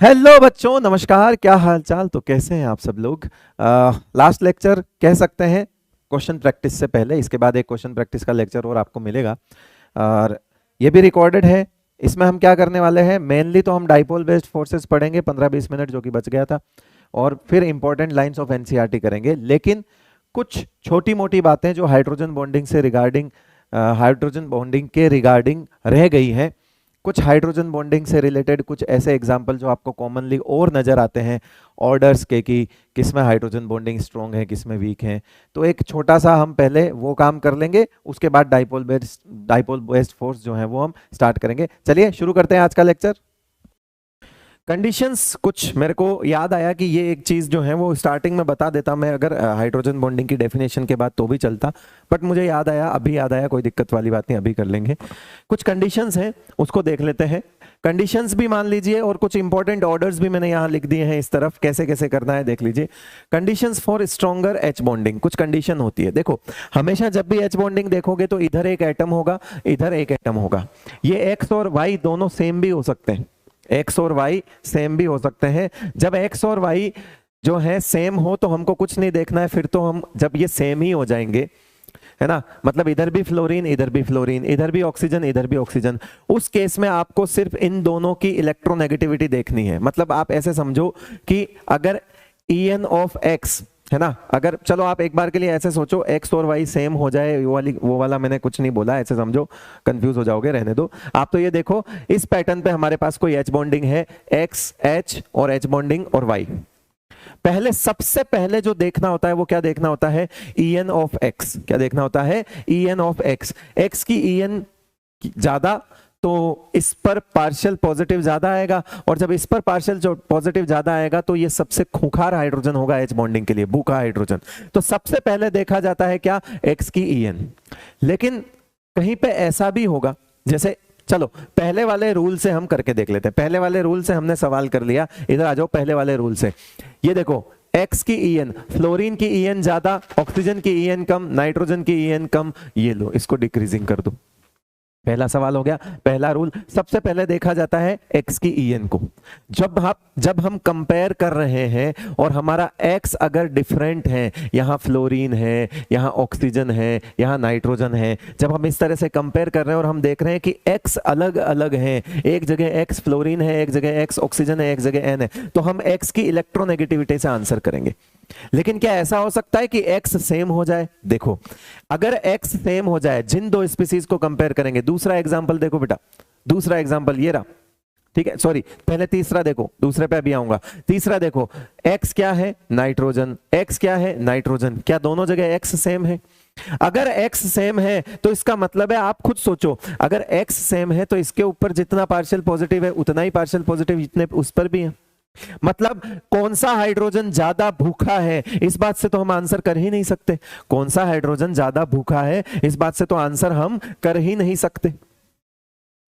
Hello बच्चों, नमस्कार। क्या हाल चाल? तो कैसे हैं आप सब लोग? लास्ट लेक्चर कह सकते हैं क्वेश्चन प्रैक्टिस से पहले। इसके बाद एक क्वेश्चन प्रैक्टिस का लेक्चर और आपको मिलेगा और ये भी रिकॉर्डेड है। इसमें हम क्या करने वाले हैं, मेनली तो हम डाइपोल बेस्ड फोर्सेस पढ़ेंगे 15-20 मिनट जो कि बच गया था, और फिर इंपॉर्टेंट लाइंस ऑफ एनसीईआरटी करेंगे। लेकिन कुछ छोटी मोटी बातें जो हाइड्रोजन बॉन्डिंग के रिगार्डिंग रह गई हैं, कुछ हाइड्रोजन बॉन्डिंग से रिलेटेड कुछ ऐसे एग्जाम्पल जो आपको कॉमनली और नजर आते हैं ऑर्डर्स के, कि किस में हाइड्रोजन बॉन्डिंग स्ट्रॉन्ग है, किस में वीक है। तो एक छोटा सा हम पहले वो काम कर लेंगे, उसके बाद डाइपोल बेस्ड फोर्स जो है वो हम स्टार्ट करेंगे। चलिए शुरू करते हैं आज का लेक्चर। कंडीशंस कुछ मेरे को याद आया कि ये एक चीज जो है वो स्टार्टिंग में बता देता मैं, अगर हाइड्रोजन बॉन्डिंग की डेफिनेशन के बाद तो भी चलता, बट मुझे याद आया, अभी याद आया, कोई दिक्कत वाली बात नहीं, अभी कर लेंगे। कुछ कंडीशंस हैं उसको देख लेते हैं। कंडीशंस भी मान लीजिए और कुछ इंपॉर्टेंट ऑर्डर्स भी मैंने यहाँ लिख दिए हैं इस तरफ, कैसे कैसे करना है देख लीजिए। Conditions for stronger H bonding, कुछ कंडीशन होती है। देखो, हमेशा जब भी एच बॉन्डिंग देखोगे तो इधर एक एटम होगा, इधर एक एटम होगा। ये एक्स और वाई दोनों सेम भी हो सकते हैं, एक्स और वाई सेम भी हो सकते हैं। जब एक्स और वाई जो है सेम हो तो हमको कुछ नहीं देखना है, फिर तो हम जब ये सेम ही हो जाएंगे, है ना, मतलब इधर भी फ्लोरीन, इधर भी फ्लोरीन, इधर भी ऑक्सीजन, इधर भी ऑक्सीजन, उस केस में आपको सिर्फ इन दोनों की इलेक्ट्रोनेगेटिविटी देखनी है। मतलब आप ऐसे समझो कि अगर En ऑफ एक्स है ना, अगर चलो आप एक बार के लिए ऐसे सोचो एक्स और वाई सेम हो जाए, वो वाला मैंने कुछ नहीं बोला, ऐसे समझो, कंफ्यूज हो जाओगे, रहने दो आप। तो ये देखो, इस पैटर्न पे हमारे पास कोई एच बॉन्डिंग है, एक्स एच और एच बॉन्डिंग और वाई। पहले सबसे पहले जो देखना होता है वो क्या देखना होता है, En ऑफ एक्स। क्या देखना होता है, En ऑफ एक्स। एक्स की En ज्यादा तो इस पर पार्शियल पॉजिटिव ज्यादा आएगा, और जब इस पर पार्शियल पॉजिटिव ज्यादा आएगा तो ये सबसे खूंखार हाइड्रोजन होगा एच बॉन्डिंग के लिए, भूखा हाइड्रोजन। तो सबसे पहले देखा जाता है क्या, एक्स की En। लेकिन कहीं पे ऐसा भी होगा, जैसे चलो पहले वाले रूल से हम करके देख लेते हैं। पहले वाले रूल से हमने सवाल कर लिया, इधर आ जाओ पहले वाले रूल से। ये देखो, एक्स की En, फ्लोरीन की En ज्यादा, ऑक्सीजन की En कम, नाइट्रोजन की En कम, ये लो इसको डिक्रीजिंग कर दो। पहला सवाल हो गया, पहला रूल। सबसे पहले देखा जाता है एक्स की En को। जब हम कंपेयर कर रहे हैं और हमारा एक्स अगर डिफरेंट है, यहां फ्लोरीन है, यहां ऑक्सीजन है, यहां नाइट्रोजन है, जब हम इस तरह से कंपेयर कर रहे हैं और हम देख रहे हैं कि एक्स अलग अलग है, एक जगह एक्स फ्लोरीन है, एक जगह एक्स ऑक्सीजन है, एक जगह एन है, तो हम एक्स की इलेक्ट्रोनेगेटिविटी से आंसर करेंगे। लेकिन क्या ऐसा हो सकता है कि एक्स सेम हो जाए? देखो, अगर एक्स सेम हो जाए, जिन दो स्पीसीज को कंपेयर करेंगे, दूसरा एग्जांपल देखो बेटा, दूसरा एग्जांपल ये रहा, ठीक है, सॉरी पहले तीसरा देखो, दूसरे पे अभी आऊंगा। तीसरा देखो, एक्स क्या है, नाइट्रोजन, एक्स क्या है, नाइट्रोजन, क्या दोनों जगह एक्स सेम है? अगर एक्स सेम है तो इसका मतलब है, आप खुद सोचो, अगर एक्स सेम है तो इसके ऊपर जितना पार्शियल पॉजिटिव है उतना ही पार्शियल पॉजिटिव जितने उस पर भी है। मतलब कौन सा हाइड्रोजन ज्यादा भूखा है, इस बात से तो हम आंसर कर ही नहीं सकते। कौन सा हाइड्रोजन ज्यादा भूखा है, इस बात से तो आंसर हम कर ही नहीं सकते।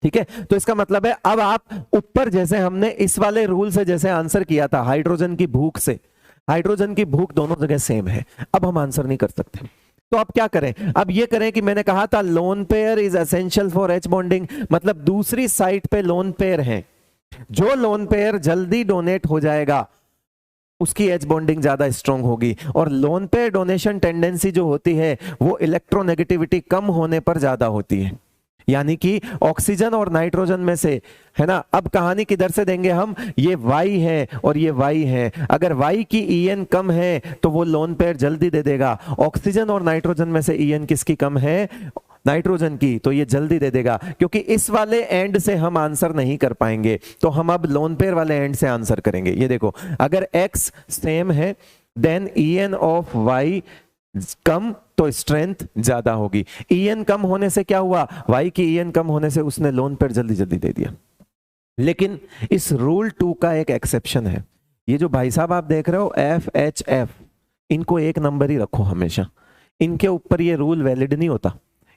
ठीक है, तो इसका मतलब है, अब आप ऊपर जैसे हमने इस वाले रूल से जैसे आंसर किया था हाइड्रोजन की भूख से, हाइड्रोजन की भूख दोनों जगह सेम है, अब हम आंसर नहीं कर सकते। तो अब क्या करें? अब ये करें कि मैंने कहा था lone pair is essential for H bonding, मतलब दूसरी साइड पे लोन पेयर है, जो लोन पेयर जल्दी डोनेट हो जाएगा उसकी एच बॉन्डिंग ज्यादा स्ट्रांग होगी। और लोन पेयर डोनेशन टेंडेंसी जो होती है वो इलेक्ट्रोनेगेटिविटी कम होने पर ज्यादा होती है, यानी कि ऑक्सीजन और नाइट्रोजन में से, है ना। अब कहानी किधर से देंगे हम, ये Y है और ये Y है। अगर Y की En कम है तो वो लोन पेयर जल्दी दे देगा। ऑक्सीजन और नाइट्रोजन में से En किसकी कम है, नाइट्रोजन की, तो ये जल्दी दे देगा। क्योंकि इस वाले एंड से हम आंसर नहीं कर पाएंगे तो हम अब लोन पेयर वाले एंड से आंसर करेंगे। ये देखो, अगर x सेम है देन En ऑफ y कम तो स्ट्रेंथ ज्यादा होगी। En कम होने से क्या हुआ, y की En कम होने से उसने लोन पेयर जल्दी जल्दी दे दिया। लेकिन इस रूल 2 का एक एक्सेप्शन है। ये जो भाई साहब आप देख रहे हो FHF, इनको एक नंबर ही रखो हमेशा, इनके ऊपर ये रूल वैलिड नहीं होता।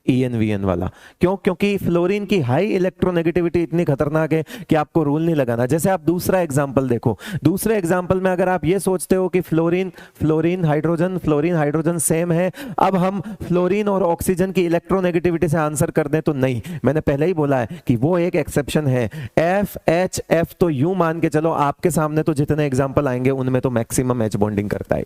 EN वाला। क्यों? क्योंकि फ्लोरीन की हाई इलेक्ट्रोनेगेटिविटी इतनी खतरनाक है कि आपको रूल नहीं लगाना। जैसे आप दूसरा एग्जांपल देखो, दूसरे एग्जांपल में अगर आप ये सोचते हो कि फ्लोरीन हाइड्रोजन सेम है, अब हम फ्लोरीन और ऑक्सीजन की इलेक्ट्रोनेगेटिविटी से आंसर कर दें तो नहीं। मैंने पहले ही बोला है कि वो एक एक्सेप्शन है। FHF तो यूं मान के चलो, आपके सामने तो जितने एग्जांपल आएंगे उनमें तो मैक्सिमम H बॉन्डिंग करता है।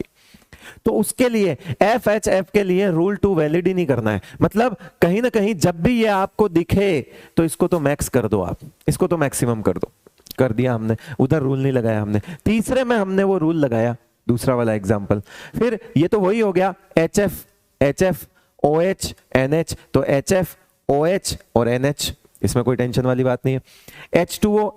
तो उसके लिए FHF के लिए रूल 2 वैलिड ही नहीं करना है। मतलब कहीं ना कहीं जब भी ये आपको दिखे तो इसको तो मैक्स कर दो, आप इसको तो मैक्सिमम कर दो। कर दिया हमने, उधर रूल नहीं लगाया हमने। तीसरे में हमने वो रूल लगाया, दूसरा वाला एग्जांपल। फिर ये तो वही हो गया HF OH NH, तो HF OH और NH, इसमें कोई टेंशन वाली बात नहीं है। H2O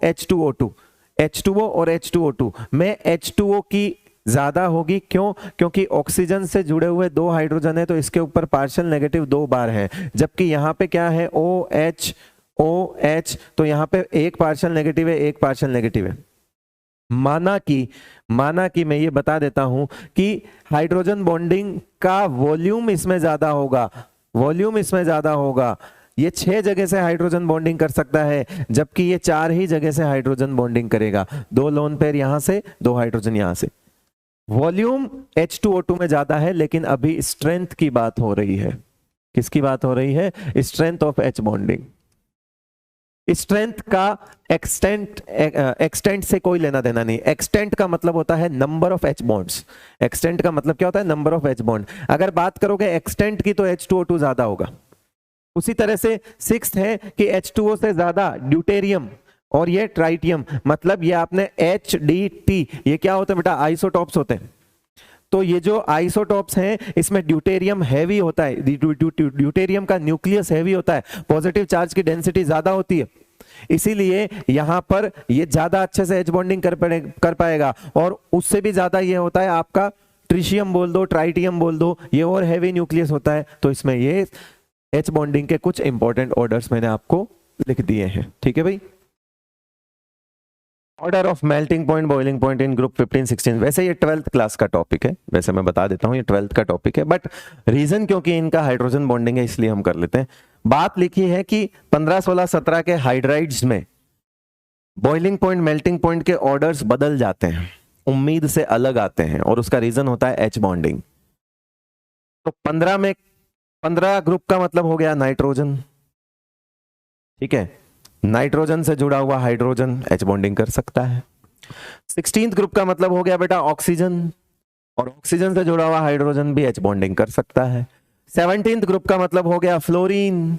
H2O और H2O2 में H2O की ज्यादा होगी। क्यों? क्योंकि ऑक्सीजन से जुड़े हुए 2 हाइड्रोजन है तो इसके ऊपर पार्शियल नेगेटिव 2 बार है, जबकि यहां पे क्या है OH, तो यहां पे एक पार्शियल नेगेटिव है, एक पार्शियल नेगेटिव है। माना कि मैं ये बता देता हूं कि हाइड्रोजन बॉन्डिंग का वॉल्यूम इसमें ज्यादा होगा, ये 6 जगह से हाइड्रोजन बॉन्डिंग कर सकता है, जबकि ये 4 ही जगह से हाइड्रोजन बॉन्डिंग करेगा। 2 लोन पेयर यहां से, 2 हाइड्रोजन यहां से। वॉल्यूम H2O2 में ज्यादा है, लेकिन अभी स्ट्रेंथ की बात हो रही है। किसकी बात हो रही है? Strength of H bonding. Strength का एक्सटेंट से कोई लेना देना नहीं। एक्सटेंट का मतलब होता है number of H bonds. Extent का मतलब क्या होता है? Number of H bond. अगर बात करोगे एक्सटेंट की तो H2O2 ज्यादा होगा। उसी तरह से 6th है कि H2O से ज्यादा ड्यूटेरियम और ये ट्राइटियम, मतलब ये आपने HDT, ये क्या होता है बेटा? आइसोटॉप्स होते हैं। तो ये जो आइसोटॉप्स हैं इसमें ड्यूटेरियम हैवी होता है, ड्यूटेरियम का न्यूक्लियस हैवी होता है, पॉजिटिव चार्ज की डेंसिटी ज्यादा होती है, इसीलिए यहां पर ये ज्यादा अच्छे से H बॉन्डिंग कर पाएगा। और उससे भी ज्यादा ये होता है आपका ट्रिशियम बोल दो, ट्राइटियम बोल दो, ये और हैवी न्यूक्लियस होता है। तो इसमें ये H बॉन्डिंग के कुछ इंपॉर्टेंट ऑर्डर्स मैंने आपको लिख दिए हैं। ठीक है भाई। Order of melting point, boiling point in group 15 16, वैसे ये 12th क्लास का टॉपिक है, वैसे मैं बता देता हूँ ये 12th का टॉपिक है, बट रीजन क्योंकि इनका हाइड्रोजन बॉन्डिंग है इसलिए हम कर लेते हैं। बात लिखी है कि 15 16 17 के हाइड्राइड्स में बॉइलिंग पॉइंट मेल्टिंग पॉइंट के ऑर्डर्स बदल जाते हैं, उम्मीद से अलग आते हैं, और उसका रीजन होता है H बॉन्डिंग। तो 15 में 15 ग्रुप का मतलब हो गया नाइट्रोजन। ठीक है, नाइट्रोजन से जुड़ा हुआ हाइड्रोजन H बॉन्डिंग कर सकता है। 16th ग्रुप का मतलब हो गया बेटा ऑक्सीजन, और ऑक्सीजन से जुड़ा हुआ हाइड्रोजन भी H बॉन्डिंग कर सकता है। 17th ग्रुप का मतलब हो गया फ्लोरीन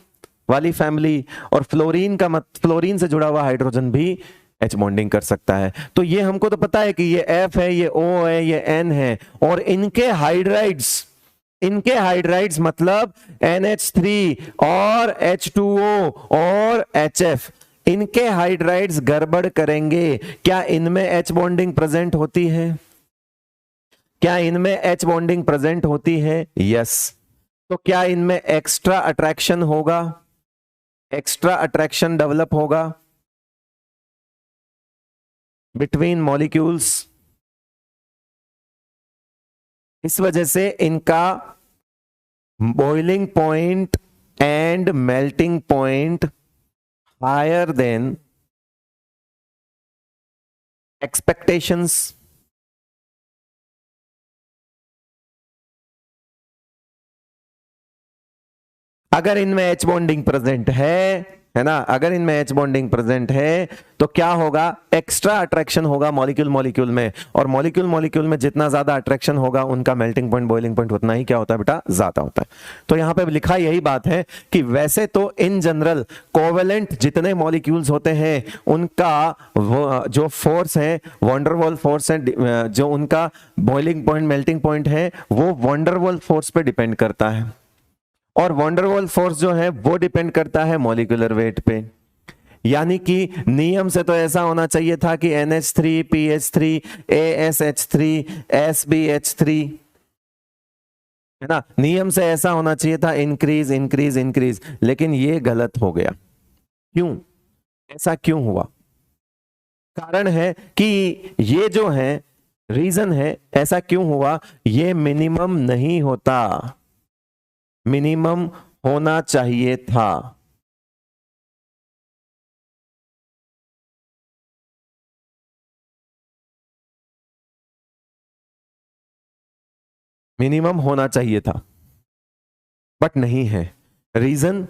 वाली फैमिली, और फ्लोरीन से जुड़ा हुआ हाइड्रोजन भी H बॉन्डिंग कर सकता है। तो ये हमको तो पता है कि ये F है, ये O है, ये N है, और इनके हाइड्राइड्स मतलब NH3 और H2O और HF, इनके हाइड्राइड्स गड़बड़ करेंगे। क्या इनमें H बॉन्डिंग प्रेजेंट होती है? क्या इनमें H बॉन्डिंग प्रेजेंट होती है? यस। तो क्या इनमें एक्स्ट्रा अट्रैक्शन होगा? एक्स्ट्रा अट्रैक्शन डेवलप होगा बिटवीन मॉलिक्यूल्स। इस वजह से इनका boiling point and melting point higher than expectations. अगर इनमें H बॉन्डिंग प्रेजेंट है ना, अगर इनमें H बॉन्डिंग प्रेजेंट है तो क्या होगा? एक्स्ट्रा अट्रैक्शन होगा मॉलिक्यूल में, और मॉलिक्यूल में जितना ज्यादा अट्रैक्शन होगा उनका मेल्टिंग पॉइंट बॉइलिंग पॉइंट उतना ही क्या होता है बेटा? ज्यादा होता है। तो यहां पे लिखा यही बात है कि वैसे तो इन जनरल कोवेलेंट जितने मॉलिक्यूल्स होते हैं उनका जो फोर्स है वंडरवॉल फोर्स है, जो उनका बॉइलिंग पॉइंट मेल्टिंग पॉइंट है वो वंडरवॉल फोर्स पे डिपेंड करता है, और वंडरवॉल फोर्स जो है वो डिपेंड करता है मॉलिक्यूलर वेट पे। यानी कि नियम से तो ऐसा होना चाहिए था कि NH3 PH3 ASH3 SBH3, है ना, नियम से ऐसा होना चाहिए था, इंक्रीज, लेकिन ये गलत हो गया। क्यों? ऐसा क्यों हुआ? कारण है कि ये जो है रीजन है ऐसा क्यों हुआ, ये मिनिमम नहीं होता। मिनिमम होना चाहिए था। मिनिमम होना चाहिए था बट नहीं है। रीजन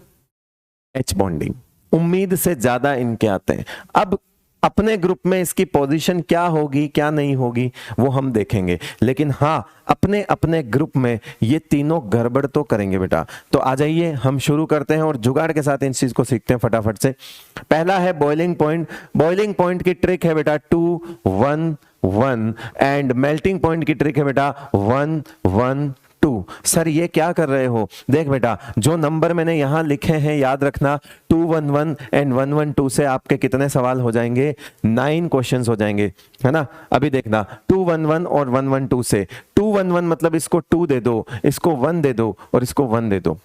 एच बॉन्डिंग, उम्मीद से ज्यादा इनके आते हैं। अब अपने ग्रुप में इसकी पोजीशन क्या होगी क्या नहीं होगी वो हम देखेंगे, लेकिन हाँ अपने अपने ग्रुप में ये तीनों गड़बड़ तो करेंगे बेटा। तो आ जाइए हम शुरू करते हैं और जुगाड़ के साथ इन चीज को सीखते हैं फटाफट से। पहला है बॉइलिंग पॉइंट। बॉइलिंग पॉइंट की ट्रिक है बेटा 2 1 1 एंड मेल्टिंग पॉइंट की ट्रिक है बेटा 1 1 2। सर ये क्या कर रहे हो? देख बेटा जो नंबर मैंने यहां लिखे हैं याद रखना, 211 एंड 112 से आपके कितने सवाल हो जाएंगे? 9 क्वेश्चंस हो जाएंगे, है ना। अभी देखना 211 और 112 से 211 मतलब इसको 2 दे दो, इसको 1 दे दो और इसको 1 दे दो।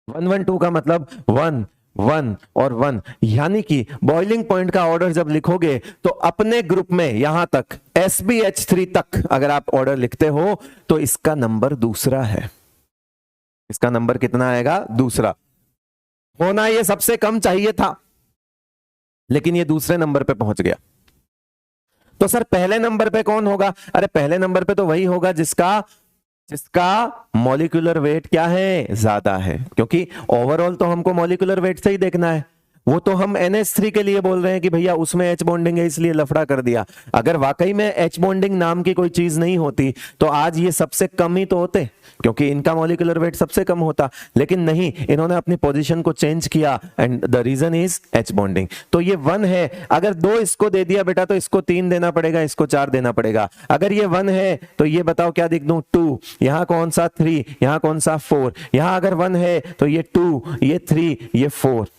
112 का मतलब 1 1 और 1, यानी कि बॉइलिंग पॉइंट का ऑर्डर जब लिखोगे तो अपने ग्रुप में यहां तक SbH3 तक अगर आप ऑर्डर लिखते हो तो इसका नंबर दूसरा है। इसका नंबर कितना आएगा? दूसरा। होना ये सबसे कम चाहिए था लेकिन ये दूसरे नंबर पे पहुंच गया। तो सर पहले नंबर पे कौन होगा? अरे पहले नंबर पे तो वही होगा जिसका जिसका मॉलिक्यूलर वेट क्या है? ज्यादा है, क्योंकि ओवरऑल तो हमको मॉलिक्यूलर वेट से ही देखना है। वो तो हम NH3 के लिए बोल रहे हैं कि भैया उसमें H बॉन्डिंग है इसलिए लफड़ा कर दिया। अगर वाकई में H बॉन्डिंग नाम की कोई चीज नहीं होती तो आज ये सबसे कम ही तो होते, क्योंकि इनका मॉलिक्यूलर वेट सबसे कम होता। लेकिन नहीं, इन्होंने अपनी पोजीशन को चेंज किया and the reason is H bonding. तो ये 1 है, अगर 2 इसको दे दिया बेटा तो इसको 3 देना पड़ेगा, इसको 4 देना पड़ेगा। अगर ये 1 है तो ये बताओ क्या लिख दूं? 2। यहां कौन सा 3, यहां कौन सा 4। यहां अगर 1 है तो ये 2, ये 3, ये 4।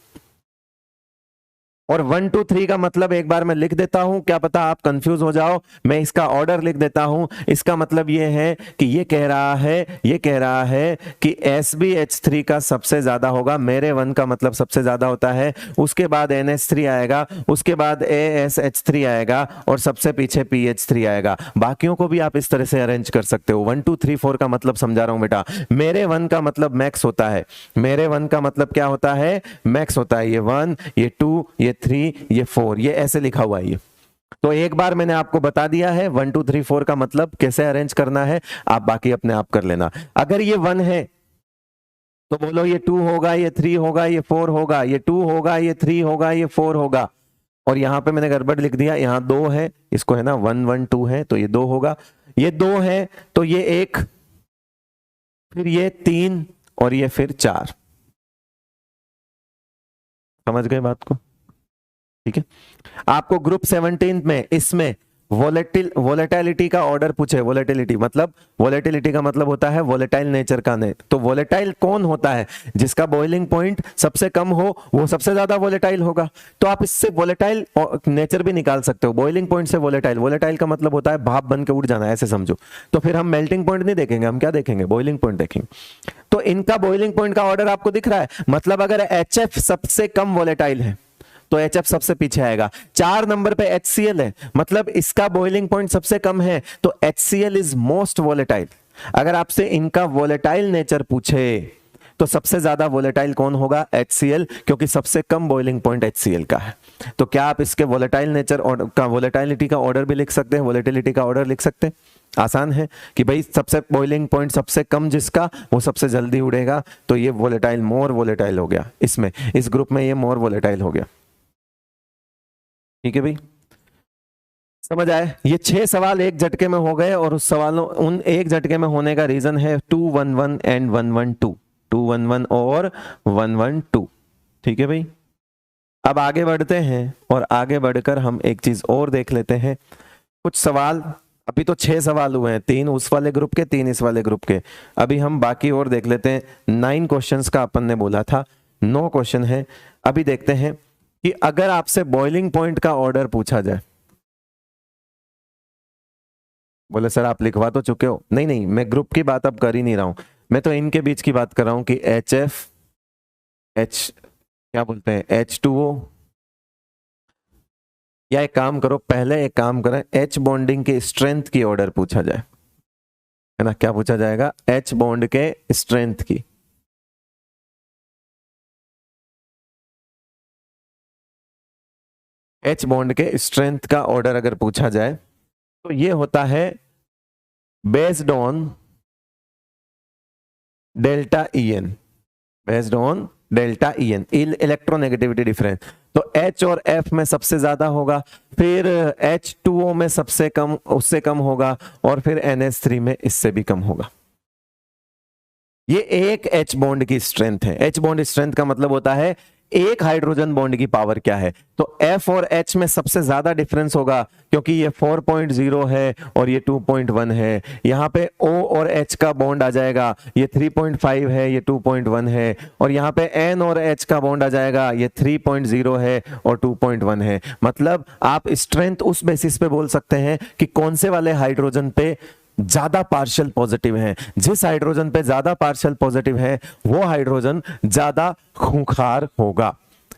और 1 2 3 का मतलब एक बार मैं लिख देता हूं, क्या पता आप कंफ्यूज हो जाओ। मैं इसका ऑर्डर लिख देता हूं। इसका मतलब ये है कि ये कह रहा है कि SbH3 का सबसे ज्यादा होगा। मेरे 1 का मतलब सबसे ज्यादा होता है, उसके बाद NH3 आएगा, उसके बाद ASH3 आएगा और सबसे पीछे PH3 आएगा। बाकियों को भी आप इस तरह से अरेंज कर सकते हो। 1 2 3 4 का मतलब समझा रहा हूं बेटा। मेरे 1 का मतलब मैक्स होता है, मेरे 1 का मतलब क्या होता है? मैक्स होता है। ये 1, ये 2, ये 3, ये 4, ये ऐसे लिखा हुआ है ये। तो एक बार मैंने आपको बता दिया है 1 2 3 4 का मतलब कैसे अरेंज करना है, आप बाकी अपने आप कर लेना। अगर ये 1 है तो बोलो ये 2 होगा, ये 3 होगा, ये 4 होगा, ये 2 होगा, ये 3 होगा, ये 4 होगा। और यहां पे मैंने गड़बड़ लिख दिया, यहां 2 है, इसको है ना 1 1 2 है तो ये 2 होगा। ये 2 है तो ये 1, फिर ये 3 और ये फिर 4। समझ गए बात को? ठीक है। आपको ग्रुप 17 में इसमें वोलेटिलिटी का ऑर्डर पूछे। वोलेटिलिटी का मतलब होता है वोलेटाइल नेचर का। नहीं तो वोलेटाइल कौन होता है? जिसका बॉइलिंग पॉइंट सबसे कम हो वो सबसे ज्यादा वोलेटाइल होगा। तो आप इससे वोलेटाइल नेचर भी निकाल सकते हो। बॉइलिंग पॉइंट से वोलेटाइल का मतलब होता है भाप बन के उड़ जाना, ऐसे समझो। तो फिर हम मेल्टिंग पॉइंट नहीं देखेंगे, हम क्या देखेंगे? बॉइलिंग पॉइंट देखेंगे। तो इनका बॉइलिंग पॉइंट का ऑर्डर आपको दिख रहा है। मतलब अगर HF सबसे कम वोलेटाइल है तो HF सबसे पीछे आएगा। 4 नंबर पे HCl है, मतलब इसका बॉइलिंग पॉइंट सबसे कम है तो HCl इज मोस्ट वोलेटाइल। अगर आपसे इनका वोलेटाइल नेचर पूछे तो सबसे ज्यादा वोलेटाइल कौन होगा? HCl, क्योंकि सबसे कम बॉइलिंग पॉइंट HCl का है। तो क्या आप इसके वोलेटाइल नेचर और का वोलेटिलिटी का ऑर्डर भी लिख सकते हैं? वोलेटिलिटी का ऑर्डर लिख सकते हैं। आसान है कि भाई सबसे बॉइलिंग पॉइंट सबसे कम जिसका वो सबसे जल्दी उड़ेगा, तो ये वोलेटाइल मोर वोलेटाइल हो गया। इसमें इस ग्रुप में ये मोर वोलेटाइल हो गया। ठीक है भाई, समझ आए? ये 6 सवाल एक झटके में हो गए और उन एक झटके में होने का रीजन है 211 एंड 112, 211 और 112। ठीक है भाई, अब आगे बढ़ते हैं और आगे बढ़कर हम एक चीज और देख लेते हैं। कुछ सवाल, अभी तो 6 सवाल हुए हैं, 3 उस वाले ग्रुप के, 3 इस वाले ग्रुप के। अभी हम बाकी और देख लेते हैं। 9 क्वेश्चंस का अपन ने बोला था, 9 क्वेश्चन है। अभी देखते हैं कि अगर आपसे बॉइलिंग पॉइंट का ऑर्डर पूछा जाए, बोले सर आप लिखवा तो चुके हो। नहीं नहीं, मैं ग्रुप की बात अब कर ही नहीं रहा हूं, मैं तो इनके बीच की बात कर रहा हूं कि HF क्या बोलते हैं H2O, या एक काम करो, पहले एक काम करें, H बॉन्डिंग के स्ट्रेंथ की ऑर्डर पूछा जाए, है ना। क्या पूछा जाएगा? H बॉन्ड के स्ट्रेंथ की। एच बॉन्ड के स्ट्रेंथ का ऑर्डर अगर पूछा जाए तो ये होता है based on delta E N, based on delta E N, electronegativity difference. तो H और F में सबसे ज्यादा होगा, फिर H2O में सबसे कम, उससे कम होगा, और फिर NH3 में इससे भी कम होगा। ये एक H बॉन्ड की स्ट्रेंथ है। H बॉन्ड स्ट्रेंथ का मतलब होता है एक हाइड्रोजन बॉन्ड की पावर क्या है। तो F और H में सबसे ज्यादा डिफरेंस होगा क्योंकि ये 4.0 है और ये 2.1 है। यहाँ पे O और H का बॉन्ड आ जाएगा, ये 3.5 है, ये 2.1 है, और यहाँ पे N और H का बॉन्ड आ जाएगा, ये 3.0 है और 2.1 है। मतलब आप स्ट्रेंथ उस बेसिस पे बोल सकते हैं कि कौन से वाले हाइड्रोजन पे ज्यादा पार्शियल पॉजिटिव है। जिस हाइड्रोजन पे ज्यादा पार्शियल पॉजिटिव है वो हाइड्रोजन ज्यादा खूंखार होगा।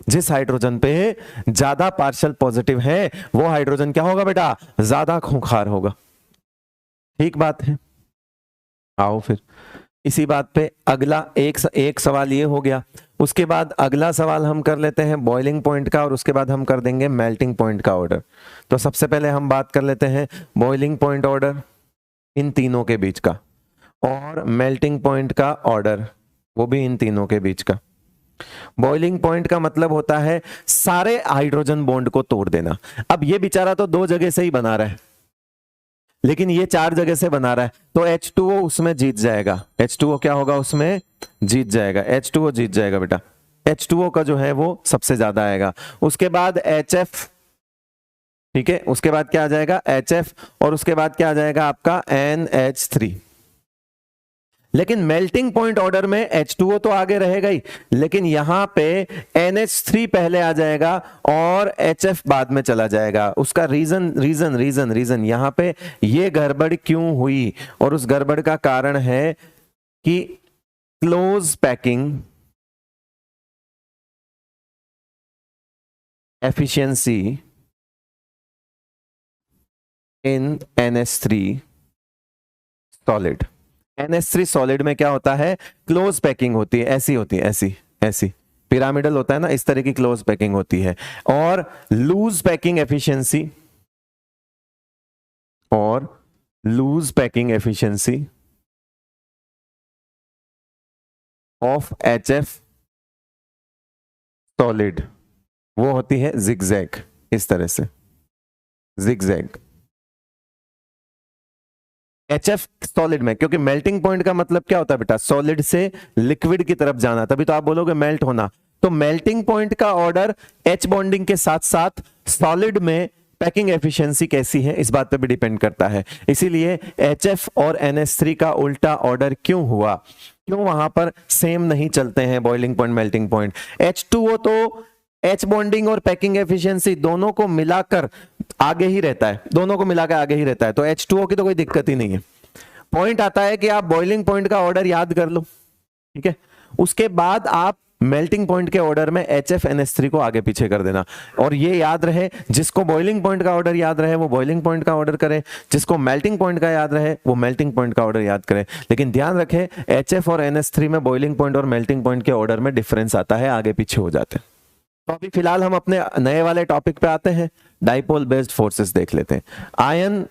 जिस हाइड्रोजन पे ज्यादा पार्शियल पॉजिटिव है वो हाइड्रोजन क्या होगा बेटा, ज्यादा खूंखार होगा। ठीक बात है। आओ फिर इसी बात पे अगला एक सवाल ये हो गया। उसके बाद अगला सवाल हम कर लेते हैं बॉइलिंग पॉइंट का, और उसके बाद हम कर देंगे मेल्टिंग पॉइंट का ऑर्डर। तो सबसे पहले हम बात कर लेते हैं बॉइलिंग पॉइंट ऑर्डर इन तीनों के बीच का, और मेल्टिंग पॉइंट का ऑर्डर वो भी इन तीनों के बीच का। बॉइलिंग पॉइंट का मतलब होता है सारे हाइड्रोजन बॉन्ड को तोड़ देना। अब ये बेचारा तो 2 जगह से ही बना रहा है, लेकिन ये 4 जगह से बना रहा है, तो H2O उसमें जीत जाएगा। H2O क्या होगा, उसमें जीत जाएगा। H2O जीत जाएगा बेटा। H2O का जो है वो सबसे ज्यादा आएगा। उसके बाद HF, ठीक है, उसके बाद क्या आ जाएगा HF, और उसके बाद क्या आ जाएगा आपका NH3। लेकिन मेल्टिंग पॉइंट ऑर्डर में H2O तो आगे रहेगा ही, लेकिन यहां पे NH3 पहले आ जाएगा और HF बाद में चला जाएगा। उसका रीजन यहां पे ये गड़बड़ क्यों हुई, और उस गड़बड़ का कारण है कि क्लोज पैकिंग एफिशिएंसी इन NH3 सॉलिड। NH3 सॉलिड में क्या होता है, क्लोज पैकिंग होती है, ऐसी होती है, ऐसी पिरामिडल होता है ना, इस तरह की क्लोज पैकिंग होती है। और लूज पैकिंग एफिशिएंसी, और loose packing efficiency of HF solid वो होती है जिगजैग, इस तरह से जिगजैग। HF सॉलिड में, क्योंकि मेल्टिंग पॉइंट का मतलब क्या होता है बेटा, सॉलिड से लिक्विड की तरफ जाना, तभी तो आप बोलोगे मेल्ट होना। तो मेल्टिंग पॉइंट का ऑर्डर H बॉन्डिंग के साथ साथ सॉलिड में पैकिंग एफिशिएंसी कैसी है इस बात पे भी डिपेंड करता है। इसीलिए HF और NH3 का उल्टा ऑर्डर क्यों हुआ, क्यों वहां पर सेम नहीं चलते हैं boiling point melting point. H2O तो H बॉन्डिंग और पैकिंग एफिशिएंसी दोनों को मिलाकर आगे ही रहता है, दोनों को मिलाकर आगे ही रहता है, तो H2O की तो कोई दिक्कत ही नहीं है। पॉइंट आता है कि आप बॉइलिंग पॉइंट का ऑर्डर याद कर लो, ठीक है, उसके बाद आप मेल्टिंग पॉइंट के ऑर्डर में HF NH3 को आगे पीछे कर देना। और ये याद रहे, जिसको बॉइलिंग पॉइंट का ऑर्डर याद रहे वो बॉइलिंग पॉइंट का ऑर्डर करे, जिसको मेल्टिंग पॉइंट का याद रहे वो मेल्टिंग पॉइंट का ऑर्डर याद करे। लेकिन ध्यान रखें HF और NH3 में बॉइलिंग पॉइंट और मेल्टिंग पॉइंट के ऑर्डर में डिफरेंस आता है, आगे पीछे हो जाते हैं। तो अभी फिलहाल हम अपने नए वाले टॉपिक पे आते हैं, डाइपोल बेस्ड फोर्सेस देख लेते हैं। आयन,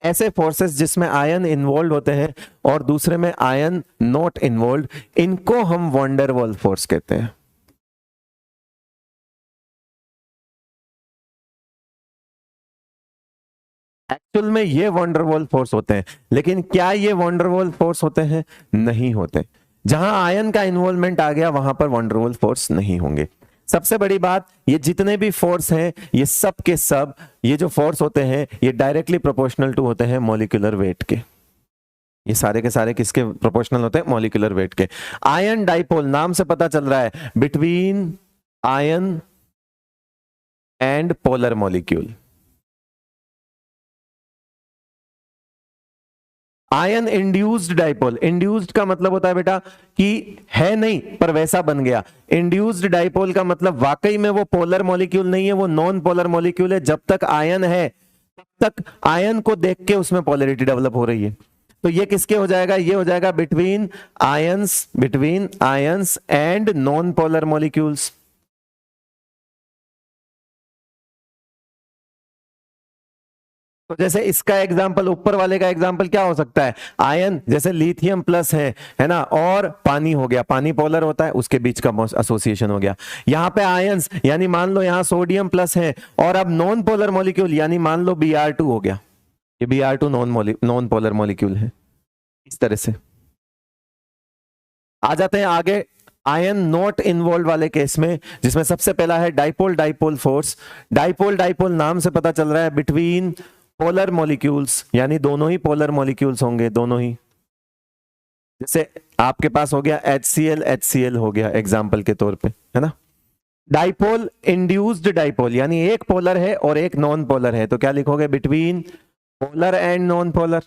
ऐसे फोर्सेस जिसमें आयन इन्वॉल्व होते हैं और दूसरे में आयन नॉट इन्वॉल्व, इनको हम वंडरवॉल फोर्स कहते हैं। एक्चुअल में ये वंडरवॉल फोर्स होते हैं, लेकिन क्या ये वंडरवॉल फोर्स होते हैं, नहीं होते। जहां आयन का इन्वॉल्वमेंट आ गया वहां पर वंडरवॉल फोर्स नहीं होंगे। सबसे बड़ी बात, ये जितने भी फोर्स हैं ये सब के सब, ये जो फोर्स होते हैं ये डायरेक्टली प्रोपोर्शनल टू होते हैं मॉलिक्यूलर वेट के। ये सारे के सारे किसके प्रोपोर्शनल होते हैं, मॉलिक्यूलर वेट के। आयन डाइपोल नाम से पता चल रहा है between ion and polar molecule. Ion induced dipole, induced का मतलब होता है बेटा कि है नहीं पर वैसा बन गया। इंड्यूस्ड डाइपोल का मतलब वाकई में वो पोलर मॉलिक्यूल नहीं है, वो नॉन पोलर मॉलिक्यूल है। जब तक आयन है तब तक आयन को देख के उसमें पोलरिटी डेवलप हो रही है। तो ये किसके हो जाएगा, ये हो जाएगा between ions and non polar molecules. तो जैसे इसका एग्जाम्पल, ऊपर वाले का एग्जाम्पल क्या हो सकता है? आयन, जैसे लिथियम प्लस है ना, और पानी हो गया, पानी पोलर होता है, उसके बीच का एसोसिएशन हो गया। यहाँ पे आयंस, यानी मान लो यहाँ सोडियम प्लस है, और अब नॉन पोलर मॉलिक्यूल, यानी मान लो Br2 हो गया, ये Br2 नॉन पोलर मॉलिक्यूल है। इस तरह से आ जाते हैं आगे आयन नॉट इन्वॉल्व वाले केस में, जिसमें सबसे पहला है dipole dipole force. Dipole dipole नाम से पता चल रहा है बिटवीन पोलर मॉलिक्यूल्स, यानी दोनों ही पोलर मॉलिक्यूल्स होंगे, दोनों ही। जैसे आपके पास हो गया HCl HCl हो गया एग्जाम्पल के तौर पे, है ना। डाइपोल इंड्यूस्ड डाइपोल, यानी एक पोलर है और एक नॉन पोलर है, तो क्या लिखोगे? Between polar and non polar,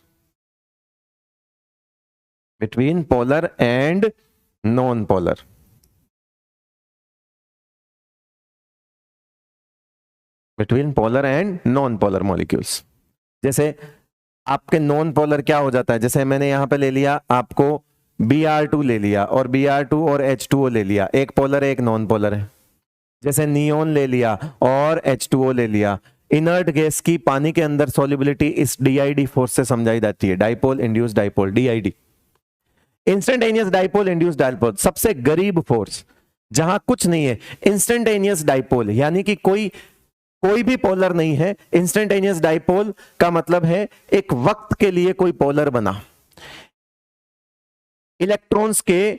between polar and non polar. Between polar and non polar molecules. जैसे आपके नॉन पोलर क्या हो जाता है? जैसे मैंने यहां पे ले लिया आपको Br2 ले लिया, और Br2 और H2O ले लिया, एक पोलर है एक नॉन पोलर है। जैसे नियोन ले लिया और H2O ले लिया। इनर्ट गैस की पानी के अंदर सॉल्युबिलिटी इस DID फोर्स से समझाई जाती है, dipole induced dipole, DID, instantaneous dipole induced dipole. सबसे गरीब फोर्स जहां कुछ नहीं है, इंस्टेंटेनियस डाइपोल, यानी कि कोई भी पोलर नहीं है। इंस्टेंटेनियस डाइपोल का मतलब है एक वक्त के लिए कोई पोलर बना, इलेक्ट्रॉन्स के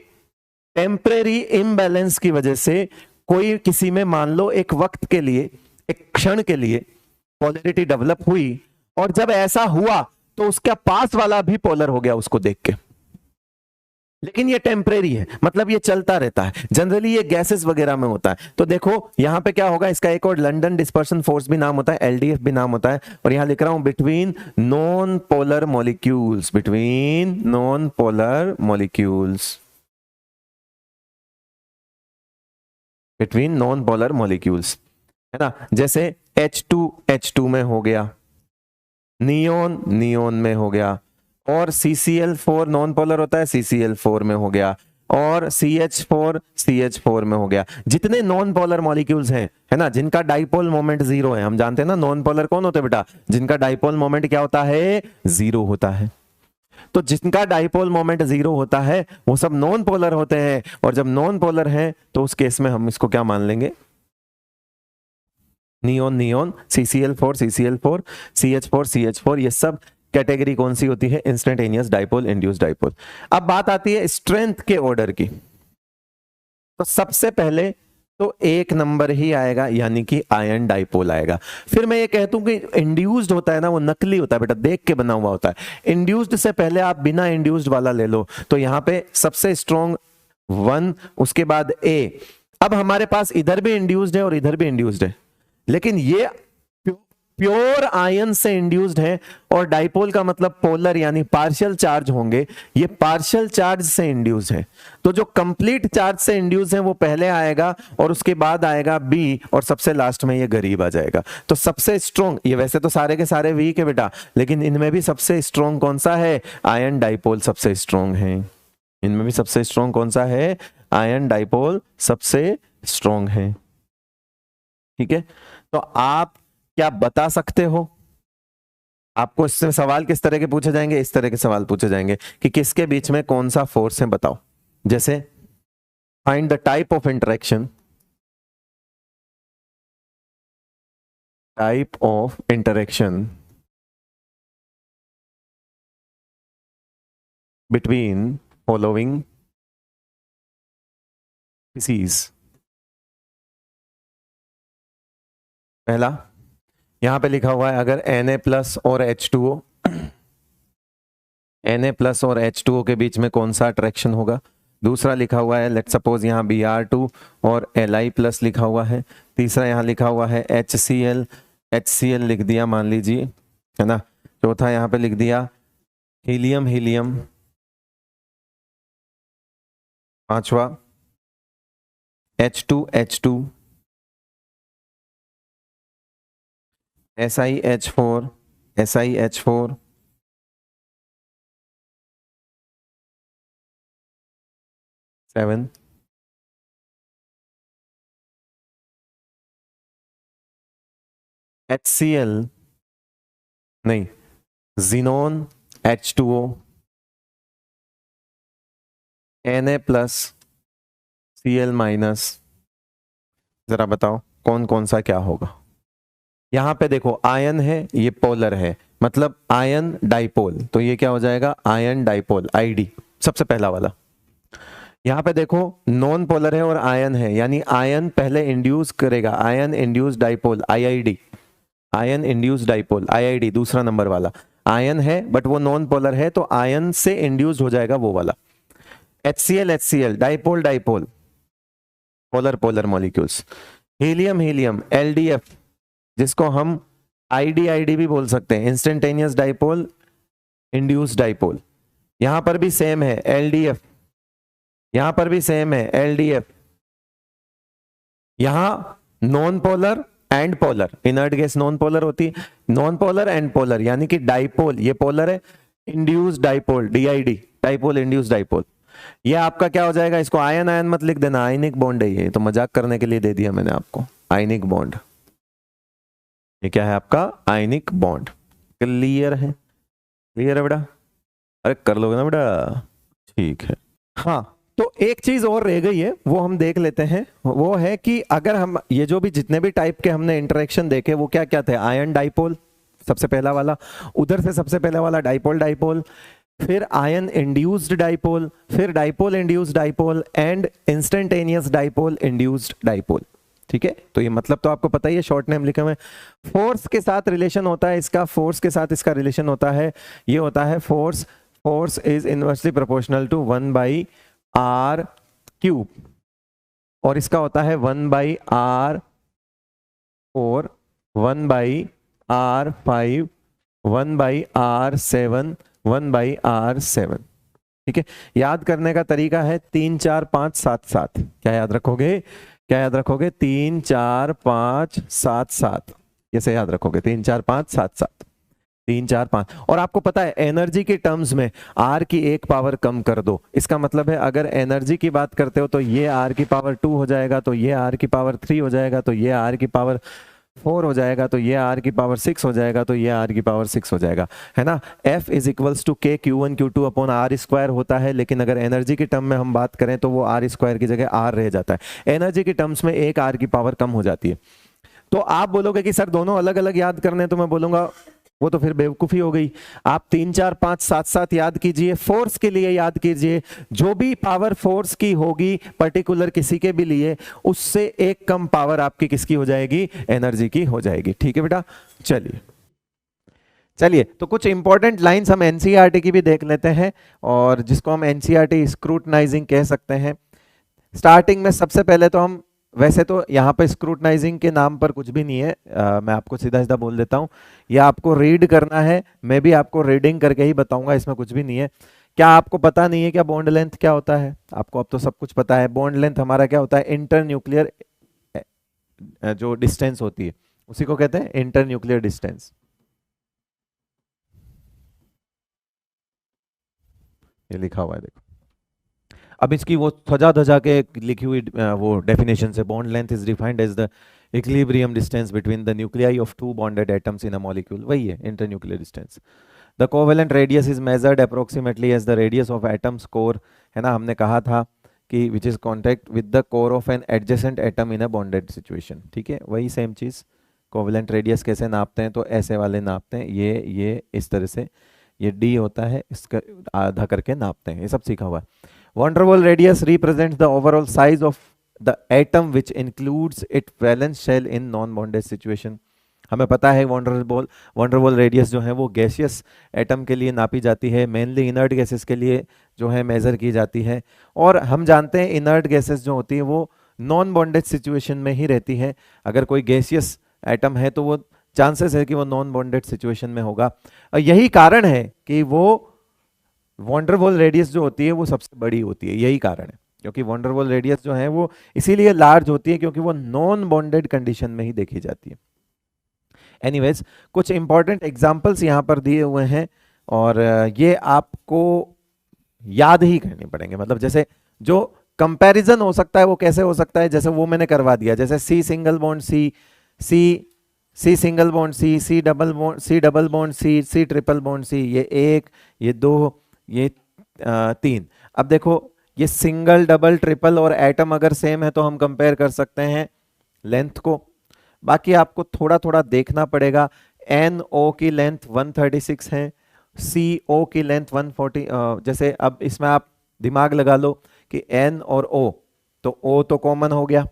टेम्परेरी इम्बैलेंस की वजह से कोई किसी में मान लो एक वक्त के लिए, एक क्षण के लिए पोलैरिटी डेवलप हुई, और जब ऐसा हुआ तो उसका पास वाला भी पोलर हो गया उसको देख के। लेकिन ये टेम्परेरी है, मतलब ये चलता रहता है। जनरली ये गैसेस वगैरह में होता है। तो देखो यहां पे क्या होगा, इसका एक और लंदन डिस्पर्सन फोर्स भी नाम होता है, LDF भी नाम होता है, और यहां लिख रहा हूं between non polar molecules, between non polar molecules, between non polar molecules, है ना। जैसे H2 में हो गया, नियोन नियोन में हो गया, और CCl4 नॉन पोलर होता है, CCl4 में हो गया, और CH4 में हो गया। जितने नॉन पोलर मॉलिक्यूल्स हैं, है ना, जिनका डाइपोल मोमेंट जीरो है, हम जानते हैं ना नॉन पोलर कौन होते हैं बेटा? जिनका डाइपोल मोमेंट क्या होता है? जीरो होता है। तो जिनका डाइपोल मोमेंट जीरो होता है वो सब नॉन पोलर होते हैं, और जब नॉन पोलर है तो उस केस में हम इसको क्या मान लेंगे? नियोन नियोन, CCl4 CH4 ये सब कैटेगरी कौन सी होती है? Instantaneous dipole induced dipole. अब बात आती है स्ट्रेंथ के ऑर्डर की। तो सबसे पहले तो एक नंबर ही आएगा, यानी कि आयन डाइपोल आएगा। फिर मैं ये कहता हूं कि इंड्यूस्ड होता है ना, वो नकली होता है बेटा, देख के बना हुआ होता है। इंड्यूस्ड से पहले आप बिना इंड्यूस्ड वाला ले लो, तो यहां पे सबसे स्ट्रॉन्ग 1, उसके बाद A। अब हमारे पास इधर भी इंड्यूस्ड है और इधर भी इंड्यूस्ड है, लेकिन ये प्योर आयन से इंड्यूस्ड है, और डाइपोल का मतलब पोलर यानी पार्शियल चार्ज होंगे, ये पार्शियल चार्ज से इंड्यूस्ड है। तो जो कंप्लीट चार्ज से इंड्यूस है वो पहले आएगा, और उसके बाद आएगा बी, और सबसे लास्ट में ये गरीब आ जाएगा। तो सबसे स्ट्रॉन्ग, ये वैसे तो सारे के सारे वीक है बेटा, लेकिन इनमें भी सबसे स्ट्रॉन्ग कौन सा है? आयन डाइपोल सबसे स्ट्रॉन्ग है। इनमें भी सबसे स्ट्रॉन्ग कौन सा है? आयन डाइपोल सबसे स्ट्रॉन्ग है। ठीक है, तो आप क्या बता सकते हो? आपको इससे सवाल किस तरह के पूछे जाएंगे? इस तरह के सवाल पूछे जाएंगे कि किसके बीच में कौन सा फोर्स है, बताओ। जैसे find the type of interaction, between following species. पहला यहां पे लिखा हुआ है, अगर Na प्लस और H2O, Na+ और H2O के बीच में कौन सा अट्रैक्शन होगा। दूसरा लिखा हुआ है, लेट सपोज यहाँ Br2 और Li+ लिखा हुआ है। तीसरा यहाँ लिखा हुआ है HCl लिख दिया मान लीजिए, है ना। चौथा यहाँ पे लिख दिया हीलियम। पांचवा H2 SiH4 7 HCl नहीं, जीनोन H2O Na+ Cl-, जरा बताओ कौन कौन सा क्या होगा। यहां पे देखो आयन है, ये पोलर है, मतलब आयन डाइपोल, तो ये क्या हो जाएगा, आयन डाइपोल, आईडी सबसे पहला वाला। यहां पे देखो नॉन पोलर है और आयन है, यानी आयन पहले इंड्यूस करेगा, ion induce dipole, IID, ion induce dipole, IID दूसरा नंबर वाला। आयन है बट वो नॉन पोलर है, तो आयन से इंड्यूस्ड हो जाएगा वो वाला। HCl dipole dipole, polar polar molecules. Helium helium LDF, जिसको हम आईडी भी बोल सकते हैं, इंस्टेंटेनियस डाइपोल इंड्यूस्ड डाइपोल। यहां पर भी सेम है LDF, यहां पर भी सेम है LDF। यहां non polar and polar, inert gas non polar होती है, नॉन पोलर एंड पोलर, यानी कि डाइपोल ये पोलर है, induced dipole DID, dipole induced dipole. ये आपका क्या हो जाएगा, इसको आयन आयन मत लिख देना, आयनिक बॉन्ड है ये, तो मजाक करने के लिए दे दिया मैंने आपको, आयनिक बॉन्ड। ये क्या है आपका, आयनिक बॉन्ड। क्लियर है, क्लियर है बेटा, अरे कर लोगे ना बेटा, ठीक है। हाँ, तो एक चीज और रह गई है, वो हम देख लेते हैं, वो है कि अगर हम ये जो भी जितने भी टाइप के हमने इंटरेक्शन देखे वो क्या क्या थे, आयन डाइपोल सबसे पहला वाला, उधर से सबसे पहला वाला डाइपोल डाइपोल, फिर आयन इंड्यूस्ड डाइपोल, फिर dipole induced dipole and instantaneous dipole induced dipole. ठीक है, तो ये मतलब तो आपको पता ही है, शॉर्ट नेम लिखे हुए। फोर्स के साथ रिलेशन होता है इसका, फोर्स के साथ इसका रिलेशन होता है, ये होता है force, force is inversely proportional to 1/r³, और इसका होता है 1/r4, 1/r5, 1/r7, 1/r7। ठीक है, याद करने का तरीका है 3 4 5 7 7। क्या याद रखोगे, क्या याद रखोगे, 3 4 5 7 7, ऐसे याद रखोगे 3 4 5 7 7, 3 4 5। और आपको पता है एनर्जी के टर्म्स में r की एक पावर कम कर दो, इसका मतलब है अगर एनर्जी की बात करते हो तो ये r की पावर 2 हो जाएगा, तो ये r की पावर 3 हो जाएगा, तो ये r की पावर 4 हो जाएगा, तो ये r की पावर 6 हो जाएगा, तो ये r की पावर 6 हो जाएगा, है ना। F is equals to K Q1 Q2 upon R² होता है, लेकिन अगर एनर्जी की टर्म में हम बात करें तो वो R² की जगह R रह जाता है, एनर्जी की टर्म्स में एक R की पावर कम हो जाती है। तो आप बोलोगे कि सर दोनों अलग अलग याद करने, तो मैं बोलूंगा वो तो फिर बेवकूफी हो गई। आप 3 4 5 7 7 याद कीजिए, फोर्स के लिए याद कीजिए, जो भी पावर फोर्स की होगी पर्टिकुलर किसी के भी लिए, उससे एक कम पावर आपकी किसकी हो जाएगी, एनर्जी की हो जाएगी। ठीक है बेटा, चलिए चलिए, तो कुछ इंपॉर्टेंट लाइंस हम एनसीईआरटी की भी देख लेते हैं, और जिसको हम एनसीईआरटी स्क्रूटनाइजिंग कह सकते हैं। स्टार्टिंग में सबसे पहले तो हम, वैसे तो यहाँ पे स्क्रूटनाइजिंग के नाम पर कुछ भी नहीं है, मैं आपको सीधा सीधा बोल देता हूँ, ये आपको रीड करना है, मैं भी आपको रीडिंग करके ही बताऊंगा, इसमें कुछ भी नहीं है। क्या आपको पता नहीं है क्या बॉन्ड लेंथ क्या होता है, आपको अब तो सब कुछ पता है। बॉन्ड लेंथ हमारा क्या होता है, इंटर न्यूक्लियर जो डिस्टेंस होती है उसी को कहते हैं इंटर न्यूक्लियर डिस्टेंस। ये लिखा हुआ है देखो, अब इसकी वो सजा धजा के लिखी हुई वो डेफिनेशन से, bond length is defined as the equilibrium distance between the nuclei of 2 bonded atoms in a molecule, वही है internuclear distance. The covalent radius is measured approximately as the radius of atoms core, है ना, हमने कहा था कि which is contact with the core of an adjacent atom in a bonded situation. ठीक है, वही सेम चीज। कोवेलेंट रेडियस कैसे नापते हैं, तो ऐसे वाले नापते हैं, ये इस तरह से, ये d होता है, इसका आधा करके नापते हैं, ये सब सीखा हुआ है। Van der Waals radius represents the overall size of the atom which includes its valence shell in non-bonded situation। हमें पता है van der Waals रेडियस जो है वो गैसियस एटम के लिए नापी जाती है, मेनली इनर्ट गैसेस के लिए जो है मेजर की जाती है, और हम जानते हैं इनर्ट गैसेस जो होती है वो नॉन बॉन्डेड सिचुएशन में ही रहती है। अगर कोई गैसियस एटम है तो वो चांसेस है कि वो नॉन बॉन्डेड सिचुएशन में होगा, और यही कारण है कि वो वॉन डर वॉल रेडियस जो होती है वो सबसे बड़ी होती है, यही कारण है, क्योंकि वॉन डर वॉल रेडियस जो है वो इसीलिए लार्ज होती है क्योंकि वो नॉन बॉन्डेड कंडीशन में ही देखी जाती है। एनीवेज, कुछ इंपॉर्टेंट एग्जांपल्स यहाँ पर दिए हुए हैं, और ये आपको याद ही करने पड़ेंगे। मतलब जैसे जो कंपैरिजन हो सकता है वो कैसे हो सकता है, जैसे वो मैंने करवा दिया, जैसे C single bond C, C C single bond C, C double bond C, double bond C, C triple bond C, ये एक, ये दो, ये तीन। अब देखो ये सिंगल डबल ट्रिपल और एटम अगर सेम है तो हम कंपेयर कर सकते हैं लेंथ को। बाकी आपको थोड़ा थोड़ा देखना पड़ेगा। एन ओ की लेंथ 136 है, सी ओ की लेंथ 140। जैसे अब इसमें आप दिमाग लगा लो कि एन और ओ, तो ओ तो कॉमन हो गया,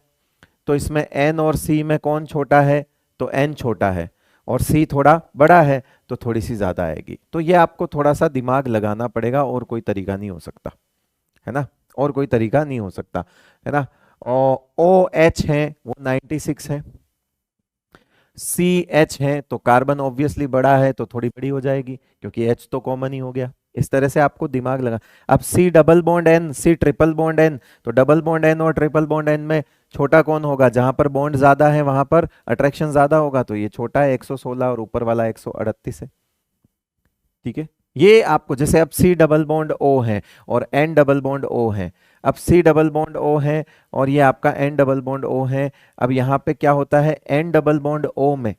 तो इसमें एन और सी में कौन छोटा है, तो एन छोटा है, और सी थोड़ा बड़ा है तो थोड़ी सी ज्यादा आएगी। तो ये आपको थोड़ा सा दिमाग लगाना पड़ेगा, और कोई तरीका नहीं हो सकता, है ना, और कोई तरीका नहीं हो सकता, है ना। और ओ एच है वो 96 है, सी एच है तो कार्बन ऑब्वियसली बड़ा है तो थोड़ी बड़ी हो जाएगी, क्योंकि एच तो कॉमन ही हो गया। इस तरह से आपको दिमाग लगा। अब C double bond N, C triple bond N, तो डबल बॉन्ड एन और ट्रिपल बॉन्ड एन में छोटा कौन होगा, जहां पर बॉन्ड ज्यादा है वहां पर अट्रैक्शन ज्यादा होगा, तो ये छोटा है 116 और ऊपर वाला 138 है। ठीक है, ये आपको, जैसे अब सी डबल बॉन्ड ओ है और एन डबल बॉन्ड ओ है, अब सी डबल बॉन्ड ओ है और ये आपका एन डबल बॉन्ड ओ है। अब यहाँ पे क्या होता है, एन डबल बॉन्ड ओ में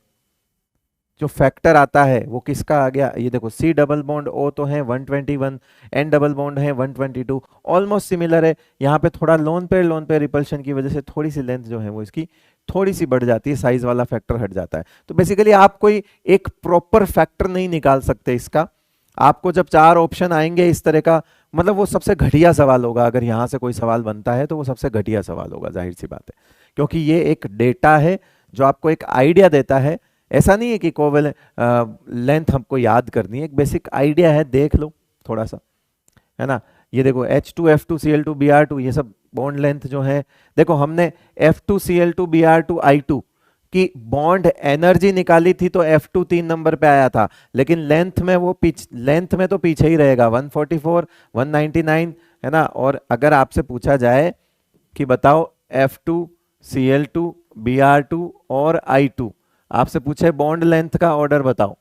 जो फैक्टर आता है वो किसका आ गया, ये देखो सी डबल बॉन्ड ओ तो है 121, एन डबल बॉन्ड है 122, ऑलमोस्ट सिमिलर है। यहाँ पे थोड़ा लोन पेयर रिपल्शन की वजह से थोड़ी सी लेंथ जो है वो इसकी थोड़ी सी बढ़ जाती है, साइज वाला फैक्टर हट जाता है। तो बेसिकली आप कोई एक प्रॉपर फैक्टर नहीं निकाल सकते इसका। आपको जब चार ऑप्शन आएंगे इस तरह का, मतलब वो सबसे घटिया सवाल होगा, अगर यहाँ से कोई सवाल बनता है तो वो सबसे घटिया सवाल होगा, जाहिर सी बात है, क्योंकि ये एक डेटा है जो आपको एक आइडिया देता है। ऐसा नहीं है कि कोवेल लेंथ हमको याद करनी है, एक बेसिक आइडिया है, देख लो थोड़ा सा, है ना। ये देखो H2F2Cl2Br2, ये सब बॉन्ड लेंथ जो है, देखो हमने F2Cl2Br2I2 की बॉन्ड एनर्जी निकाली थी तो F2 3 नंबर पे आया था, लेकिन लेंथ में वो लेंथ में तो पीछे ही रहेगा, 144, 199, है ना। और अगर आपसे पूछा जाए कि बताओ F2Cl2Br2 और I2, आपसे पूछे बॉन्ड लेंथ का ऑर्डर बताओ,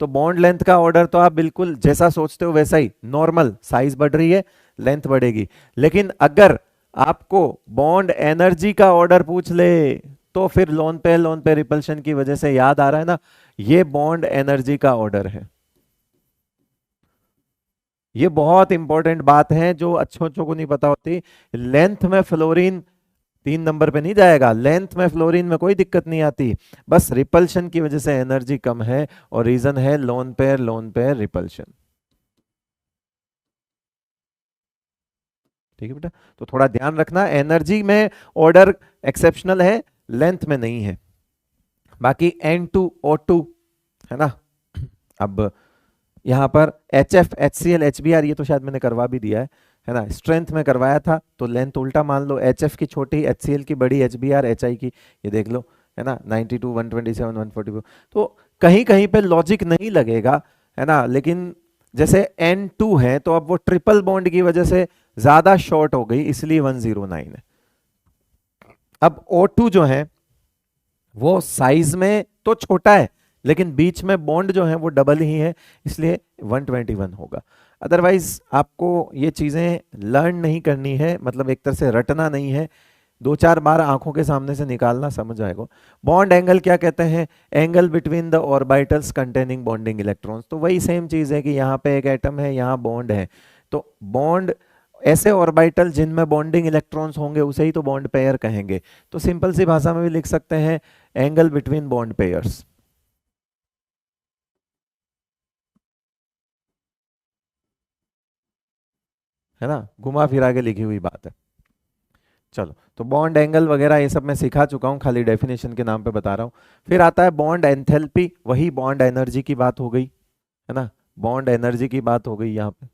तो बॉन्ड लेंथ का ऑर्डर तो आप बिल्कुल जैसा सोचते हो वैसा ही, नॉर्मल, साइज बढ़ रही है लेंथ बढ़ेगी। लेकिन अगर आपको बॉन्ड एनर्जी का ऑर्डर पूछ ले तो फिर लोन पे रिपल्शन की वजह से याद आ रहा है ना, ये बॉन्ड एनर्जी का ऑर्डर है। ये बहुत इंपॉर्टेंट बात है जो अच्छों को नहीं पता होती। लेंथ में फ्लोरीन 3 नंबर पे नहीं जाएगा, लेंथ में फ्लोरीन में कोई दिक्कत नहीं आती, बस रिपल्शन की वजह से एनर्जी कम है, और रीजन है लोन पेयर रिपल्शन। ठीक है बेटा, तो थोड़ा ध्यान रखना, एनर्जी में ऑर्डर एक्सेप्शनल है, लेंथ में नहीं है। बाकी N2O2, है ना। अब यहाँ पर HF HCl HBr, ये तो शायद मैंने करवा भी दिया है ना, स्ट्रेंथ में करवाया था तो लेंथ उल्टा मान लो, HF की छोटी, HCl की बड़ी, HBr HI की, ये देख लो, है ना, 92 127 144। तो कहीं कहीं पे लॉजिक नहीं लगेगा, है ना, लेकिन जैसे N2 है तो अब वो ट्रिपल बॉन्ड की वजह से ज्यादा शॉर्ट हो गई, इसलिए 109 है। अब O2 जो है वो साइज में तो छोटा है, लेकिन बीच में बॉन्ड जो है वो डबल ही है, इसलिए 121 होगा। अदरवाइज आपको ये चीजें लर्न नहीं करनी है, मतलब एक तरह से रटना नहीं है, 2-4 बार आंखों के सामने से निकालना, समझ आएगा। बॉन्ड एंगल क्या कहते हैं, angle between the orbitals containing bonding electrons, तो वही सेम चीज है कि यहाँ पे एक एटम है, यहाँ बॉन्ड है, तो बॉन्ड, ऐसे ऑर्बिटल जिनमें बॉन्डिंग इलेक्ट्रॉन्स होंगे उसे ही तो बॉन्ड पेयर कहेंगे। तो सिंपल सी भाषा में भी लिख सकते हैं एंगल बिटवीन बॉन्ड पेयर्स, है ना, घुमा फिरा के लिखी हुई बात है। चलो, तो बॉन्ड एंगल वगैरह ये सब मैं सिखा चुका हूँ, खाली डेफिनेशन के नाम पे बता रहा हूँ। फिर आता है बॉन्ड एंथैल्पी, वही बॉन्ड एनर्जी की बात हो गई, है ना, बॉन्ड एनर्जी की बात हो गई यहाँ पे।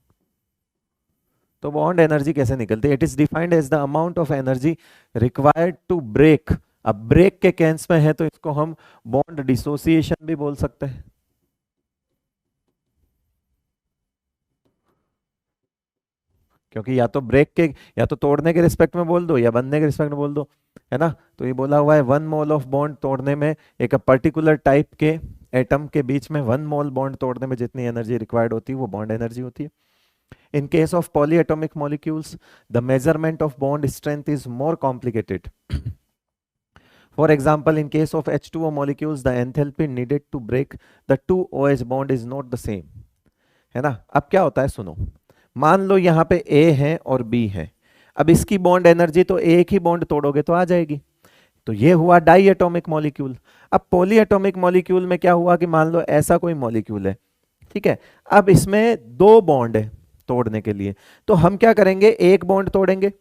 तो बॉन्ड एनर्जी कैसे निकलती है, it is defined as the amount of energy required to break. अब ब्रेक के केस में है तो इसको हम बॉन्ड डिसोसिएशन भी बोल सकते हैं, क्योंकि या तो ब्रेक के, या तो तोड़ने के रिस्पेक्ट में बोल दो या बनने के रिस्पेक्ट में बोल दो, है ना। तो ये बोला हुआ है 1 मोल ऑफ बॉन्ड तोड़ने में, एक पर्टिकुलर टाइप के एटम के बीच में 1 मोल बॉन्ड तोड़ने में जितनी एनर्जी रिक्वायर्ड होती है वो बॉन्ड एनर्जी होती है। In case of polyatomic molecules, the measurement of bond strength is more complicated. For example, in case of H2O molecules, the enthalpy needed to break the two OH bond is not the same. है ना? अब क्या होता है सुनो, मान लो यहाँ पे A है और B है, अब इसकी बॉन्ड एनर्जी तो एक ही बॉन्ड तोड़ोगे तो आ जाएगी, तो ये हुआ डाई एटॉमिक मॉलिक्यूल। अब पॉली एटॉमिक मॉलिक्यूल में क्या हुआ कि मान लो ऐसा कोई मॉलिक्यूल है, ठीक है, अब इसमें दो बॉन्ड है तोड़ने के लिए, तो हम क्या करेंगे, एक बॉन्ड तोड़ेंगे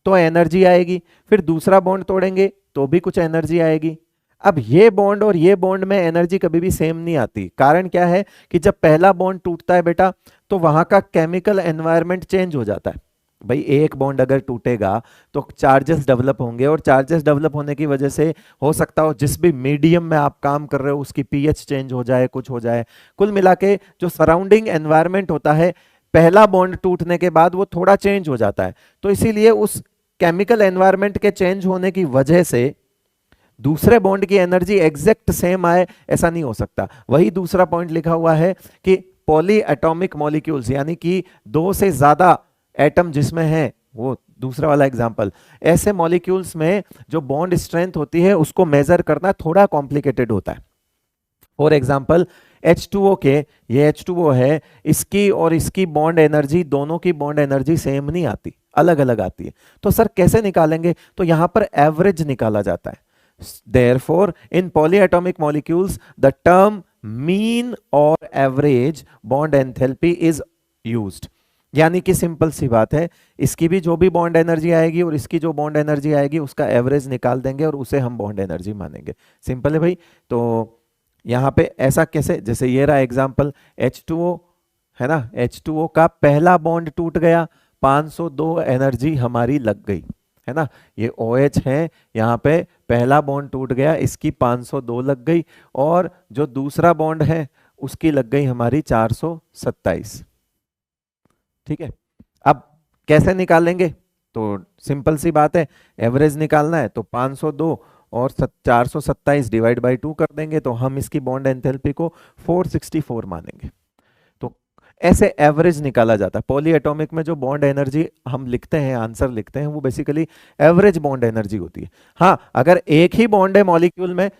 तो एनर्जी आएगी, फिर दूसरा बॉन्ड तोड़ेंगे तो भी कुछ एनर्जी आएगी। अब ये बॉन्ड और ये बॉन्ड में एनर्जी कभी भी सेम नहीं आती। कारण क्या है कि जब पहला बॉन्ड टूटता है बेटा, तो वहां का केमिकल एनवायरनमेंट चेंज हो जाता है। भाई एक बॉन्ड अगर टूटेगा तो चार्जेस डेवलप होंगे, और चार्जेस डेवलप होने की वजह से हो सकता हो जिस भी मीडियम में आप काम कर रहे हो उसकी पीएच चेंज हो जाए, कुछ हो जाए। कुल मिला के जो सराउंडिंग एनवायरनमेंट होता है पहला बॉन्ड टूटने के बाद वो थोड़ा चेंज हो जाता है, तो इसीलिए उस केमिकल एनवायरनमेंट के चेंज होने की वजह से दूसरे बॉन्ड की एनर्जी एग्जैक्ट सेम आए ऐसा नहीं हो सकता। वही दूसरा पॉइंट लिखा हुआ है कि पॉली एटॉमिक मॉलिक्यूल्स, यानी कि दो से ज्यादा एटम जिसमें है, वो दूसरा वाला एग्जांपल, ऐसे मॉलिक्यूल्स में जो बॉन्ड स्ट्रेंथ होती है उसको मेजर करना थोड़ा कॉम्प्लिकेटेड होता है। फॉर एग्जांपल H2O के, ये H2O है, इसकी और इसकी बॉन्ड एनर्जी, दोनों की बॉन्ड एनर्जी सेम नहीं आती, अलग अलग आती है। तो सर कैसे निकालेंगे, तो यहां पर एवरेज निकाला जाता है। Therefore, in polyatomic molecules, the term mean or average bond enthalpy is used. यानी कि सिंपल सी बात है, इसकी भी जो भी बॉन्ड एनर्जी आएगी और इसकी जो बॉन्ड एनर्जी आएगी उसका एवरेज निकाल देंगे और उसे हम बॉन्ड एनर्जी मानेंगे। सिंपल है भाई। तो यहाँ पे ऐसा कैसे, जैसे ये रहा एग्जांपल H2O है ना, H2O का पहला बॉन्ड टूट गया, 502 एनर्जी हमारी लग गई, है ना। ये OH है, यहाँ पे पहला बॉन्ड टूट गया, इसकी 502 लग गई, और जो दूसरा बॉन्ड है उसकी लग गई हमारी 427। ठीक है, अब कैसे निकालेंगे, तो सिंपल सी बात है, एवरेज निकालना है तो 502 और 427 डिवाइड बाई 2 कर देंगे, तो हम इसकी बॉन्ड एंथैल्पी को 464 मानेंगे। तो ऐसे एवरेज निकाला जाता है। पॉली एटॉमिक में जो बॉन्ड एनर्जी हम लिखते हैं, आंसर लिखते हैं, वो बेसिकली एवरेज बॉन्ड एनर्जी होती है। हाँ, अगर एक ही बॉन्ड है मॉलिक्यूल में,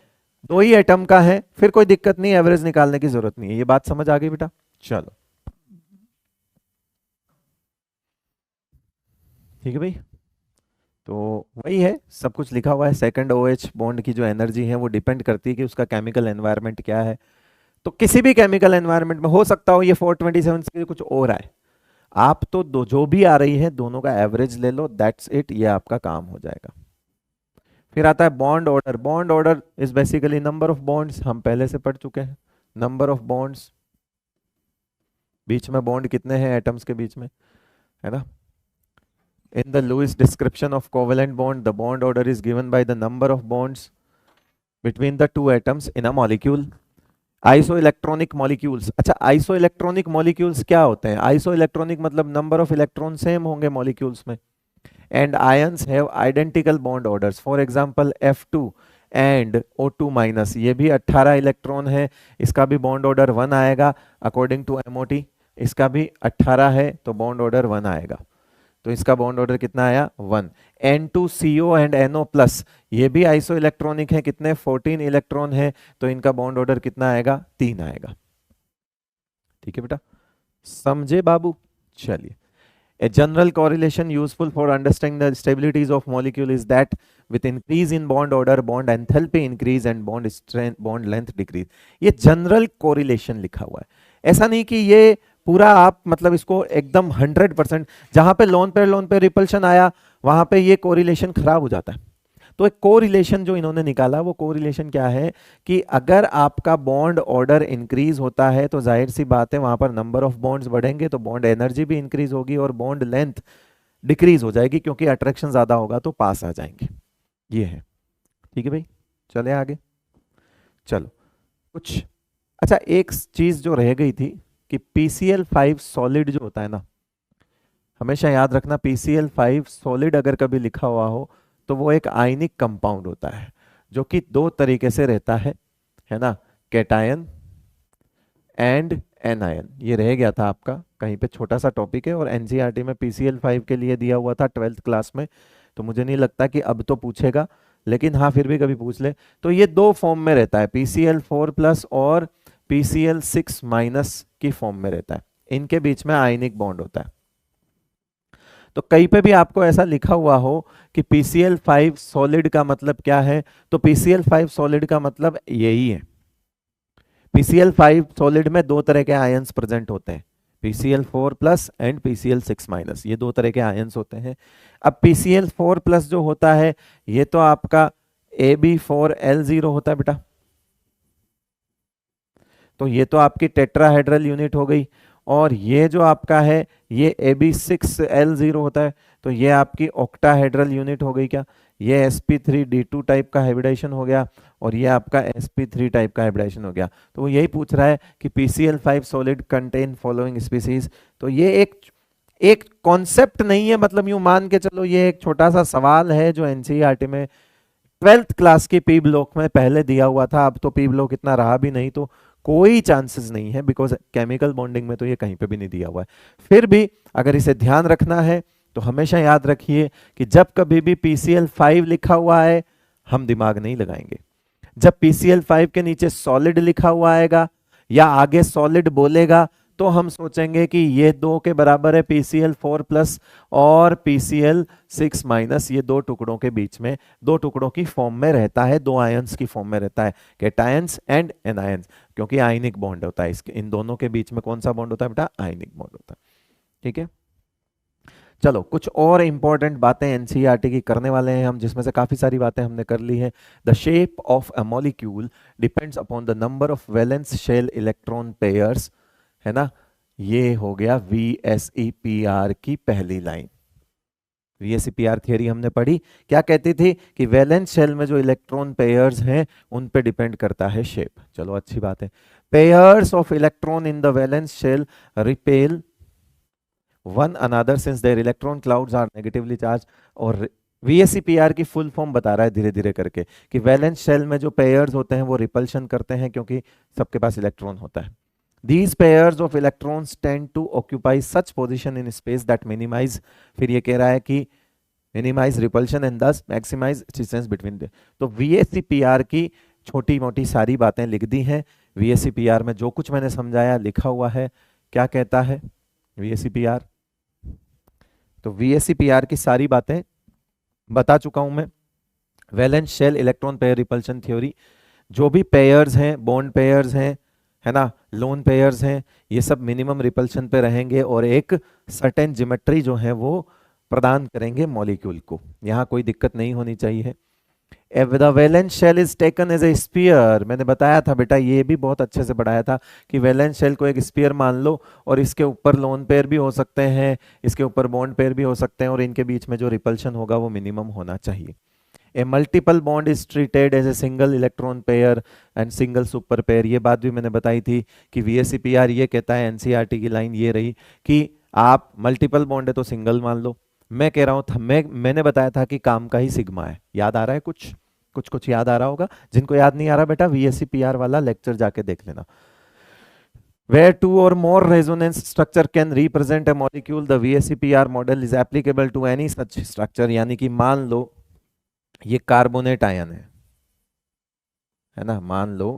दो ही एटम का है, फिर कोई दिक्कत नहीं, एवरेज निकालने की जरूरत नहीं है। ये बात समझ आ गई बेटा? चलो ठीक है भाई। तो वही है, सब कुछ लिखा हुआ है। सेकंड OH बॉन्ड की जो एनर्जी है वो डिपेंड करती है कि उसका केमिकल एनवायरनमेंट क्या है। तो किसी भी केमिकल एनवायरनमेंट में हो सकता हो ये 427 से कुछ और आए, आप तो दो जो भी आ रही है दोनों का एवरेज ले लो, दैट्स इट, ये आपका काम हो जाएगा। फिर आता है bond order. Bond order is basically number of bonds, हम पहले से पढ़ चुके हैं। नंबर ऑफ बॉन्ड्स, बीच में बॉन्ड कितने हैं एटम्स के बीच में, है ना। In the Lewis description of covalent bond, the bond order is given by the number of bonds between the two atoms in a molecule. Isoelectronic molecules, अच्छा isoelectronic molecules क्या होते हैं? आइसोइलेक्ट्रॉनिक मतलब नंबर ऑफ इलेक्ट्रॉन सेम होंगे molecules में, and ions have identical bond orders. For example F2 and O2 minus, ये भी 18 electron है, इसका भी बॉन्ड ऑर्डर 1 आएगा अकॉर्डिंग टू MOT। इसका भी 18 है तो बॉन्ड ऑर्डर 1 आएगा, तो इसका बॉन्ड ऑर्डर कितना आया? 1। N2CO एंड NO प्लस, ये भी आइसो इलेक्ट्रॉनिक है, कितने? 14 इलेक्ट्रॉन है, तो इनका बॉन्ड ऑर्डर कितना आएगा? 3 आएगा। ठीक है बेटा, समझे बाबू? चलिए, A general correlation useful for understanding the stabilities of molecule is that with increase in bond order, bond enthalpy increase and bond strength, bond length decrease। ये जनरल कोरिलेशन लिखा हुआ है, ऐसा नहीं कि ये पूरा आप मतलब इसको एकदम 100%, जहां पे लोन पे रिपल्शन आया वहां पे ये कोरिलेशन खराब हो जाता है। तो एक कोरिलेशन जो इन्होंने निकाला, वो कोरिलेशन क्या है कि अगर आपका बॉन्ड ऑर्डर इंक्रीज होता है तो जाहिर सी बात है वहां पर नंबर ऑफ बॉन्ड्स बढ़ेंगे, तो बॉन्ड एनर्जी भी इंक्रीज होगी और बॉन्ड लेंथ डिक्रीज हो जाएगी, क्योंकि अट्रैक्शन ज्यादा होगा तो पास आ जाएंगे। ये है, ठीक है भाई। चले आगे, चलो कुछ अच्छा, एक चीज जो रह गई थी कि PCl5 सॉलिड जो होता है ना, हमेशा याद रखना, PCl5 सॉलिड अगर कभी लिखा हुआ हो तो वो एक आयनिक कंपाउंड होता है जो कि दो तरीके से रहता है ना, कैटायन एंड एनायन। ये रह गया था आपका कहीं पे, छोटा सा टॉपिक है, और NCERT में PCl5 के लिए दिया हुआ था 12th क्लास में, तो मुझे नहीं लगता कि अब तो पूछेगा, लेकिन हाँ फिर भी कभी पूछ ले तो ये दो फॉर्म में रहता है, PCl4+ और PCl6- की फॉर्म में रहता है, इनके बीच में आयनिक बॉन्ड होता है। तो कहीं पे भी आपको ऐसा लिखा हुआ हो कि PCl5 सॉलिड का मतलब क्या है, तो PCl5 सॉलिड का मतलब यही है। PCl5 सॉलिड में दो तरह के आयंस प्रेजेंट होते हैं, PCl4+ एंड PCl6-, ये दो तरह के आयंस होते हैं। अब PCl4+ जो होता है ये तो आपका Ab4L0 होता है बेटा, तो ये तो आपकी टेट्राहेड्रल यूनिट हो गई। और ये जो आपका है ये Ab6L0 होता है, तो ये आपकी ऑक्टाहेड्रल यूनिट हो गई क्या, ये sp3d2 टाइप का हाइब्रिडाइजेशन हो गया और ये आपका sp3 टाइप का हाइब्रिडाइजेशन हो गया। तो वो यही पूछ रहा है कि PCl5 solid contain following species. तो ये एक कॉन्सेप्ट नहीं है, मतलब यूं मान के चलो ये एक छोटा सा सवाल है जो एनसीईआरटी में 12th क्लास की पी ब्लॉक में पहले दिया हुआ था। अब तो पी ब्लॉक इतना रहा भी नहीं, तो कोई चांसेस नहीं है, बिकॉज केमिकल बॉन्डिंग में तो ये कहीं पे भी नहीं दिया हुआ है। फिर भी अगर इसे ध्यान रखना है तो हमेशा याद रखिए कि जब कभी भी PCl5 लिखा हुआ है हम दिमाग नहीं लगाएंगे। जब PCl5 के नीचे सॉलिड लिखा हुआ आएगा या आगे सॉलिड बोलेगा तो हम सोचेंगे कि ये दो के बराबर है, PCl4+ और PCl6-, ये दो टुकड़ों के बीच में, दो टुकड़ों की फॉर्म में रहता है, दो आयंस की फॉर्म में रहता है, कैटायंस एंड एनायंस, क्योंकि आयनिक बॉन्ड होता है इसके, इन दोनों के बीच में कौन सा बॉन्ड होता है बेटा, आयनिक बॉन्ड होता है। ठीक है, चलो कुछ और इंपॉर्टेंट बातें एनसीईआरटी की करने वाले हैं हम, जिसमें से काफी सारी बातें हमने कर ली हैं। The shape of a molecule depends upon the number of valence shell electron pairs, है ना, ये हो गया VSEPR की पहली लाइन। VSEPR थियरी हमने पढ़ी, क्या कहती थी कि वैलेंस शेल में जो इलेक्ट्रॉन पेयर्स हैं उन पे डिपेंड करता है शेप। चलो अच्छी बात है। Pairs of electron in the valence shell repel one another since their electron clouds are negatively charge. और VSEPR की फुल फॉर्म बता रहा है धीरे धीरे करके कि वैलेंस शेल में जो पेयर्स होते हैं वो रिपल्शन करते हैं क्योंकि सबके पास इलेक्ट्रॉन होता है। These pairs of electrons tend to occupy such position in space that minimize, फिर ये कह रहा है कि minimize repulsion and thus maximize distance between them। तो VSEPR की छोटी मोटी सारी बातें लिख दी हैं। VSEPR में जो कुछ मैंने समझाया लिखा हुआ है। क्या कहता है VSEPR, तो VSEPR की सारी बातें बता चुका हूं मैं। Valence shell electron pair repulsion theory, जो भी पेयर्स हैं, बॉन्ड पेयर्स हैं, है ना, लोन पेयर्स हैं, ये सब मिनिमम रिपल्शन पे रहेंगे और एक सर्टेन ज्योमेट्री जो है वो प्रदान करेंगे मॉलिक्यूल को। यहाँ कोई दिक्कत नहीं होनी चाहिए। If the valence shell is taken as a sphere, मैंने बताया था बेटा, ये भी बहुत अच्छे से पढ़ाया था कि वैलेंस शेल को एक स्पीयर मान लो और इसके ऊपर लोन पेयर भी हो सकते हैं, इसके ऊपर बॉन्ड पेयर भी हो सकते हैं और इनके बीच में जो रिपल्शन होगा वो मिनिमम होना चाहिए। A multiple bond is treated as a single electron pair and single super pair, ये बात भी मैंने बताई थी कि VSEPR ये कहता है, एनसीईआरटी की लाइन ये रही कि आप मल्टीपल बॉन्ड है तो सिंगल मान लो। मैं कह रहा हूँ मैंने बताया था कि काम का ही सिग्मा है। याद आ रहा है कुछ याद आ रहा होगा। जिनको याद नहीं आ रहा बेटा VSEPR वाला लेक्चर जाके देख लेना। Where two or more resonance structure can represent a molecule, the VSEPR model is applicable to any such structure। यानी कि मान लो ये कार्बोनेट आयन है ना, मान लो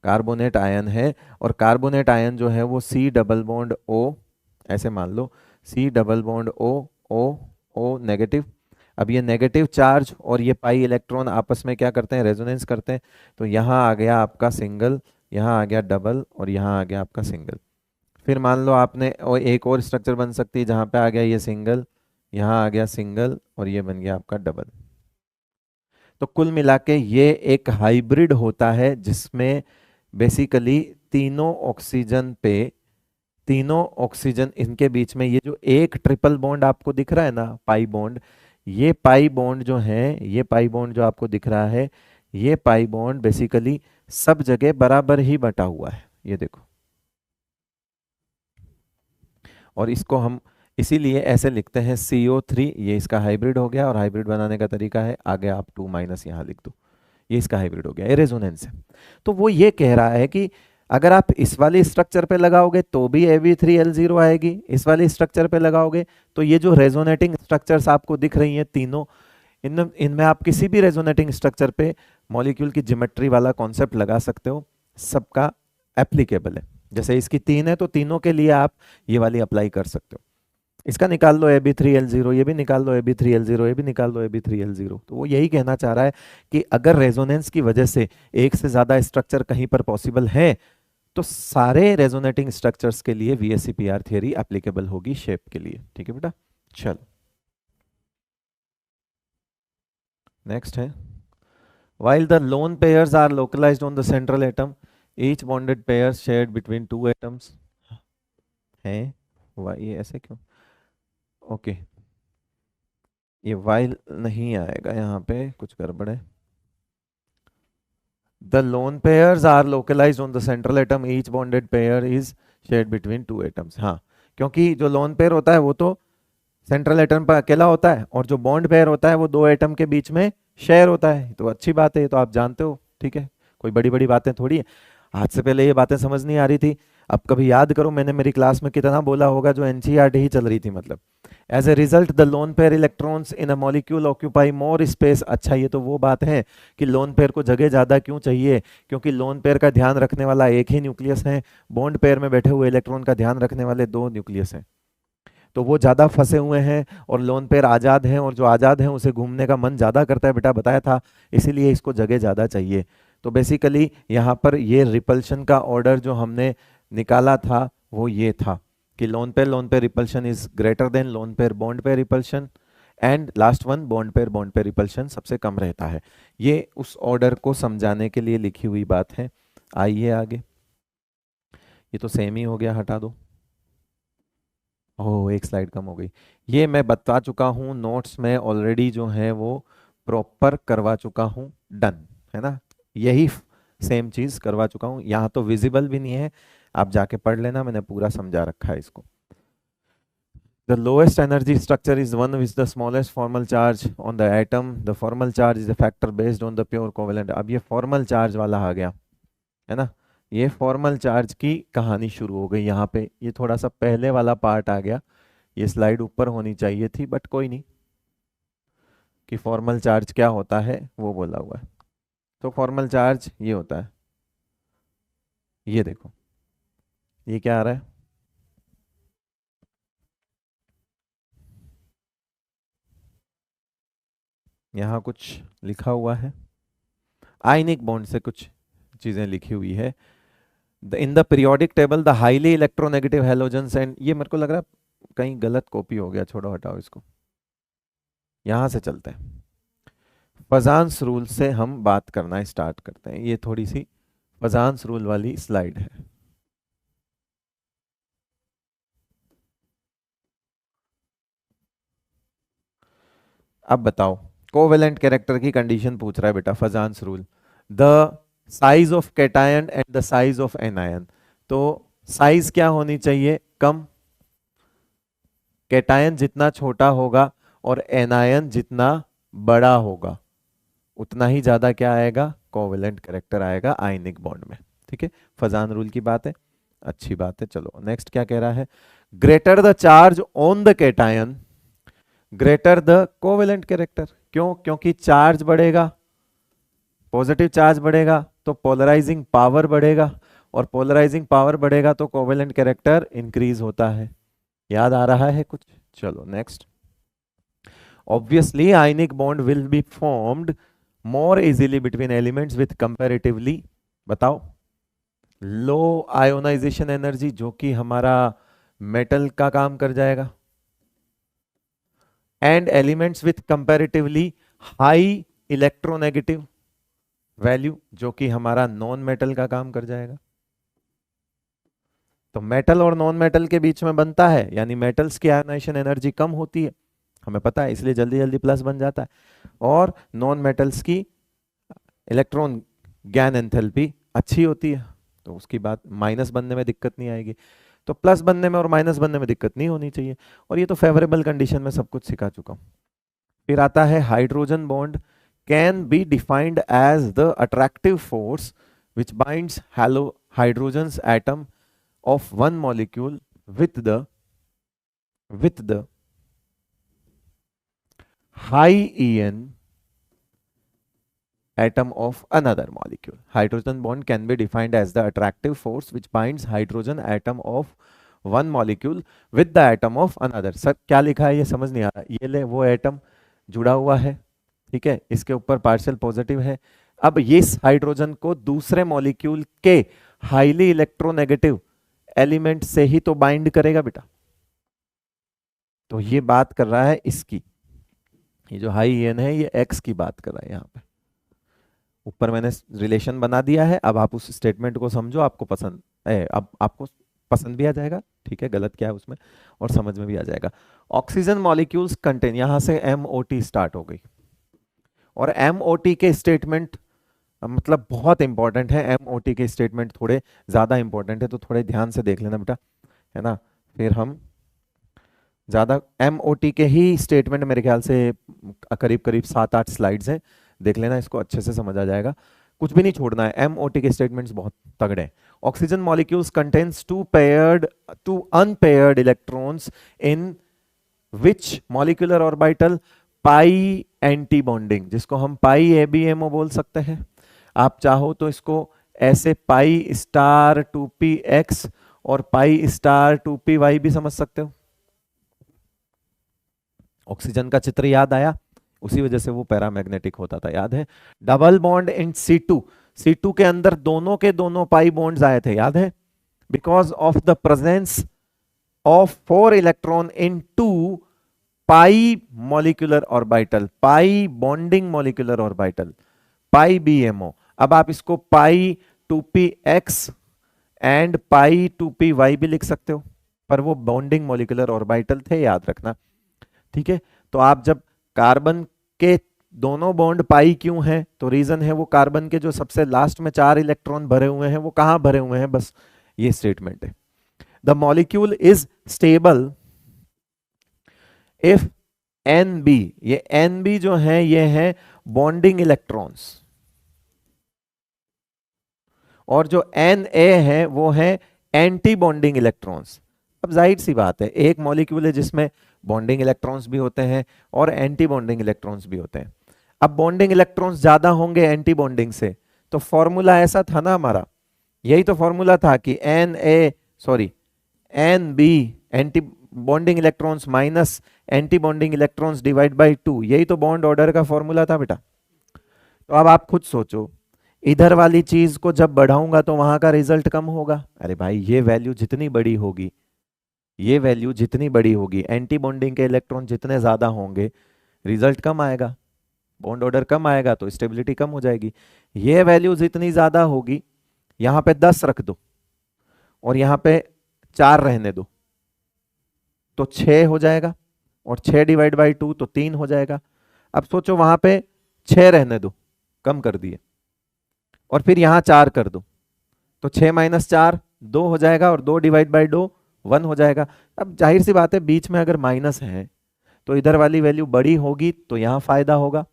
कार्बोनेट आयन है और कार्बोनेट आयन जो है वो C+O, ऐसे मान लो C+O O O नेगेटिव। अब ये नेगेटिव चार्ज और ये पाई इलेक्ट्रॉन आपस में क्या करते हैं, रेजोनेंस करते हैं। तो यहाँ आ गया आपका सिंगल, यहाँ आ गया डबल और यहाँ आ गया आपका सिंगल। फिर मान लो आपने एक और स्ट्रक्चर बन सकती है जहाँ पे आ गया ये सिंगल, यहाँ आ गया सिंगल और ये बन गया आपका डबल। तो कुल मिला के ये एक हाइब्रिड होता है जिसमें बेसिकली तीनों ऑक्सीजन इनके बीच में ये जो एक ट्रिपल बॉन्ड आपको दिख रहा है ना, पाई बॉन्ड, ये पाई बॉन्ड जो है, ये पाई बॉन्ड जो आपको दिख रहा है, ये पाई बॉन्ड बेसिकली सब जगह बराबर ही बटा हुआ है, ये देखो। और इसको हम इसीलिए ऐसे लिखते हैं CO3, ये इसका हाइब्रिड हो गया। और हाइब्रिड बनाने का तरीका है, आगे आप 2- यहाँ लिख दो, ये इसका हाइब्रिड हो गया, ये रेजोनेंस है। तो वो ये कह रहा है कि अगर आप इस वाले स्ट्रक्चर पे लगाओगे तो भी Ab3L0 आएगी, इस वाले स्ट्रक्चर पे लगाओगे तो ये जो रेजोनेटिंग स्ट्रक्चर्स आपको दिख रही हैं तीनों, इनमें आप किसी भी रेजोनेटिंग स्ट्रक्चर पे मॉलिक्यूल की ज्योमेट्री वाला कॉन्सेप्ट लगा सकते हो, सबका एप्लीकेबल है। जैसे इसकी 3 है तो तीनों के लिए आप ये वाली अप्लाई कर सकते हो। इसका निकाल लो Ab3L0, ये भी निकाल लो Ab3L0, ये भी निकाल लो Ab3L0। तो वो यही कहना चाह रहा है कि अगर रेजोनेंस की वजह से एक से ज्यादा स्ट्रक्चर कहीं पर पॉसिबल है तो सारे रेजोनेटिंग स्ट्रक्चर्स के लिए VSEPR थियरी एप्लीकेबल होगी शेप के लिए। ठीक है बेटा, चलो नेक्स्ट है, while the lone pairs are localized on the central atom, each bonded pair shared between two atoms है। ये ऐसे क्यों? ओके ये while नहीं आएगा, यहाँ पे कुछ गड़बड़ है। The lone pairs are localized on the central atom, each bonded pair is shared between two atoms। हाँ, क्योंकि जो लोन पेयर होता है वो तो सेंट्रल एटम पर अकेला होता है और जो बॉन्ड पेयर होता है वो दो एटम के बीच में शेयर होता है। तो अच्छी बात है, तो आप जानते हो। ठीक है, कोई बड़ी बड़ी बातें थोड़ी है। आज से पहले ये बातें समझ नहीं आ रही थी, अब कभी याद करो मैंने मेरी क्लास में कितना बोला होगा जो एनसीईआरटी ही चल रही थी। मतलब as a result the lone pair electrons in a molecule occupy more space. अच्छा, ये तो वो बात है कि लोन पेयर को जगह ज़्यादा क्यों चाहिए, क्योंकि लोन पेयर का ध्यान रखने वाला एक ही न्यूक्लियस है, बॉन्ड पेयर में बैठे हुए इलेक्ट्रॉन का ध्यान रखने वाले दो न्यूक्लियस हैं। तो वो ज़्यादा फंसे हुए हैं और लोन पेयर आज़ाद हैं, और जो आज़ाद हैं उसे घूमने का मन ज़्यादा करता है, बेटा बताया था, इसीलिए इसको जगह ज़्यादा चाहिए। तो बेसिकली यहाँ पर ये रिपल्शन का ऑर्डर जो हमने निकाला था वो ये था कि lone pair repulsion is greater than lone pair bond pair repulsion, and last one bond pair repulsion सबसे कम रहता है। ये उस ऑर्डर को समझाने के लिए लिखी हुई बात है। आइए आगे, ये तो सेम ही हो गया, हटा दो। ओह, एक स्लाइड कम हो गई। ये मैं बता चुका हूँ नोट्स में ऑलरेडी, जो है वो प्रॉपर करवा चुका हूँ, डन है ना। यही सेम चीज करवा चुका हूँ, यहाँ तो विजिबल भी नहीं है, आप जाके पढ़ लेना, मैंने पूरा समझा रखा है इसको। The lowest energy structure is one with the smallest formal charge on the atom. The formal charge is a factor based on the pure covalent। अब ये formal charge वाला आ गया है ना, ये फॉर्मल चार्ज की कहानी शुरू हो गई यहाँ पे। ये थोड़ा सा पहले वाला पार्ट आ गया, ये स्लाइड ऊपर होनी चाहिए थी, बट कोई नहीं, कि फॉर्मल चार्ज क्या होता है वो बोला हुआ है। तो फॉर्मल चार्ज ये होता है, ये देखो ये क्या आ रहा है, यहाँ कुछ लिखा हुआ है, आयनिक बॉन्ड से कुछ चीजें लिखी हुई है। In the periodic table the highly electronegative halogens and, ये मेरे को लग रहा है कहीं गलत कॉपी हो गया, छोड़ो हटाओ इसको, यहां से चलते हैं। फजान्स रूल से हम बात करना स्टार्ट करते हैं। ये थोड़ी सी फजान्स रूल वाली स्लाइड है। अब बताओ, कोवेलेंट कैरेक्टर की कंडीशन पूछ रहा है बेटा, फजान्स rule, the size of cation and the size of anion. तो साइज क्या होनी चाहिए, कम, कैटायन जितना छोटा होगा और एनायन जितना बड़ा होगा उतना ही ज्यादा क्या आएगा, कोवेलेंट कैरेक्टर आएगा आयनिक बॉन्ड में। ठीक है, फजान रूल की बात है, अच्छी बात है। चलो नेक्स्ट क्या कह रहा है, greater the charge on the cation greater the covalent character. क्यों? क्योंकि चार्ज बढ़ेगा, पॉजिटिव चार्ज बढ़ेगा तो पोलराइजिंग पावर बढ़ेगा, और पोलराइजिंग पावर बढ़ेगा तो कोवेलेंट कैरेक्टर इंक्रीज होता है। याद आ रहा है कुछ? चलो next, obviously ionic bond will be formed more easily between elements with comparatively, बताओ, लो आयोनाइजेशन एनर्जी, जो कि हमारा मेटल का काम कर जाएगा, and elements with comparatively high electronegative value, जो कि हमारा नॉन मेटल का काम कर जाएगा। तो मेटल और नॉन मेटल के बीच में बनता है, यानी मेटल्स की आयोनाइजेशन एनर्जी कम होती है, हमें पता है, इसलिए जल्दी जल्दी प्लस बन जाता है, और नॉन मेटल्स की इलेक्ट्रॉन ज्ञान एंथैल्पी अच्छी होती है, तो उसकी बात माइनस बनने में दिक्कत नहीं आएगी। तो प्लस बनने में और माइनस बनने में दिक्कत नहीं होनी चाहिए, और ये तो फेवरेबल कंडीशन में सब कुछ सिखा चुका हूं। फिर आता है hydrogen bond can be defined as the attractive force which binds hydrogens atom of one molecule with the high En atom of another molecule. Hydrogen bond can be defined as the attractive force which binds hydrogen atom of one molecule with the atom of another. Sir क्या लिखा है ये समझ नहीं आ रहा. ये ले वो एटम जुड़ा हुआ है, ठीक है, इसके ऊपर पार्शियल पॉजिटिव है. अब इस हाइड्रोजन को दूसरे मॉलिक्यूल के हाईली इलेक्ट्रोनेगेटिव एलिमेंट से ही तो बाइंड करेगा बेटा. तो ये बात कर रहा है इसकी, ये जो हाई एन है ये एक्स की बात कर रहा है. यहाँ पे ऊपर मैंने रिलेशन बना दिया है. अब आप उस स्टेटमेंट को समझो, आपको पसंद है, अब आपको पसंद भी आ जाएगा, ठीक है, गलत क्या है उसमें, और समझ में भी आ जाएगा. ऑक्सीजन मॉलिक्यूल्स कंटेन, यहां से MOT स्टार्ट हो गई, और MOT के स्टेटमेंट मतलब बहुत इंपॉर्टेंट है. MOT के स्टेटमेंट थोड़े ज्यादा इंपॉर्टेंट है, तो थोड़े ध्यान से देख लेना बेटा, है ना. फिर हम ज्यादा MOT के ही स्टेटमेंट मेरे ख्याल से करीब करीब 7-8 स्लाइड्स हैं, देख लेना, इसको अच्छे से समझ आ जाएगा, कुछ भी नहीं छोड़ना है. MOT के स्टेटमेंट्स बहुत तगड़े हैं. Oxygen molecules contains two unpaired electrons in which molecular orbital pi anti bonding, जिसको हम पाई ABMO बोल सकते हैं. आप चाहो तो इसको ऐसे पाई स्टार 2px और पाई स्टार 2py भी समझ सकते हो. ऑक्सीजन का चित्र याद आया, उसी वजह से वो पैरामैग्नेटिक होता था, याद है. डबल बॉन्ड इन C2 के अंदर दोनों के दोनों पाई बॉन्ड्स आए थे, याद है, because of the presence of 4 electron in 2 pi molecular orbital, pi bonding molecular orbital, pi BMO. अब आप इसको पाई 2px एंड पाई 2py भी लिख सकते हो, पर वो बॉन्डिंग मॉलिक्यूलर ऑर्बिटल थे, याद रखना, ठीक है. तो आप जब कार्बन के दोनों बॉन्ड पाई क्यों हैं, तो रीजन है वो कार्बन के जो सबसे लास्ट में 4 इलेक्ट्रॉन भरे हुए हैं वो कहां भरे हुए हैं, बस ये स्टेटमेंट है. The molecule is stable if NB, ये NB जो है ये है बॉन्डिंग इलेक्ट्रॉन्स, और जो Na है वो है एंटी बॉन्डिंग इलेक्ट्रॉन्स. अब जाहिर सी बात है, एक मॉलिक्यूल है जिसमें बॉन्डिंग इलेक्ट्रॉन्स भी होते हैं और एंटी बॉन्डिंग इलेक्ट्रॉन्स भी होते हैं. अब बॉन्डिंग इलेक्ट्रॉन्स ज्यादा होंगे एंटी बॉन्डिंग से, तो फॉर्मूला ऐसा था ना हमारा, यही तो फॉर्मूला था कि NB anti bonding electrons minus anti bonding electrons divide by 2, यही तो बॉन्ड ऑर्डर का फॉर्मूला था बेटा. तो अब आप खुद सोचो, इधर वाली चीज को जब बढ़ाऊंगा तो वहां का रिजल्ट कम होगा. अरे भाई, ये वैल्यू जितनी बड़ी होगी, ये वैल्यू जितनी बड़ी होगी, एंटी बॉन्डिंग के इलेक्ट्रॉन जितने ज्यादा होंगे रिजल्ट कम आएगा, बॉन्ड ऑर्डर कम आएगा, तो स्टेबिलिटी कम हो जाएगी. ये वैल्यू जितनी ज्यादा होगी, यहां पे 10 रख दो और यहां पे 4 रहने दो, तो 6 हो जाएगा, और 6 डिवाइड बाई 2 तो 3 हो जाएगा. अब सोचो वहां पे 6 रहने दो, कम कर दिए, और फिर यहां 4 कर दो, तो 6 माइनस 4 2 हो जाएगा, और 2 डिवाइड बाई 2 1 हो जाएगा. अब जाहिर सी बात है, बीच में अगर माइनस है तो इधर वाली वैल्यू बड़ी होगी तो यहां फायदा होगा,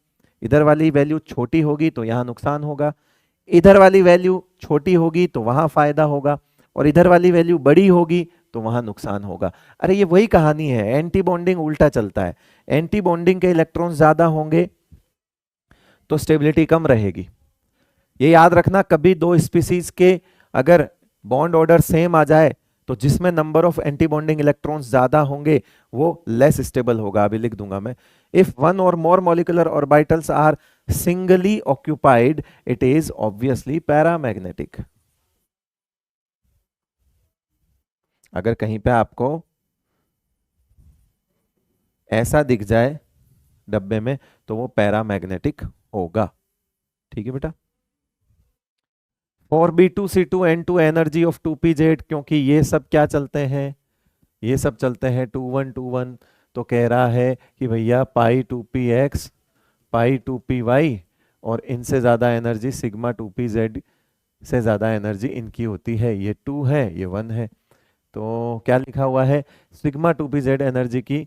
इधर वाली वैल्यू छोटी होगी तो यहां नुकसान होगा, इधर वाली वैल्यू छोटी होगी तो वहां फायदा होगा, और इधर वाली वैल्यू बड़ी होगी तो वहां नुकसान होगा. अरे ये वही कहानी है, एंटी बॉन्डिंग उल्टा चलता है. एंटी बॉन्डिंग के इलेक्ट्रॉन्स ज्यादा होंगे तो स्टेबिलिटी कम रहेगी. ये याद रखना, कभी दो स्पीसीज के अगर बॉन्ड ऑर्डर सेम आ जाए तो जिसमें number of anti bonding electrons ज्यादा होंगे वो लेस स्टेबल होगा. अभी लिख दूंगा मैं, if one or more molecular orbitals are singly occupied it is obviously paramagnetic. अगर कहीं पे आपको ऐसा दिख जाए डब्बे में तो वो पैरामैग्नेटिक होगा, ठीक है बेटा. For B2C2N2 energy of 2pz, क्योंकि ये सब क्या चलते हैं, ये सब चलते हैं 2-1-2-1, तो कह रहा है कि भैया पाई 2px पाई 2py, और इनसे ज्यादा एनर्जी सिग्मा 2pz से ज्यादा एनर्जी इनकी होती है. ये 2 है, ये 1 है, तो क्या लिखा हुआ है, सिग्मा 2pz एनर्जी की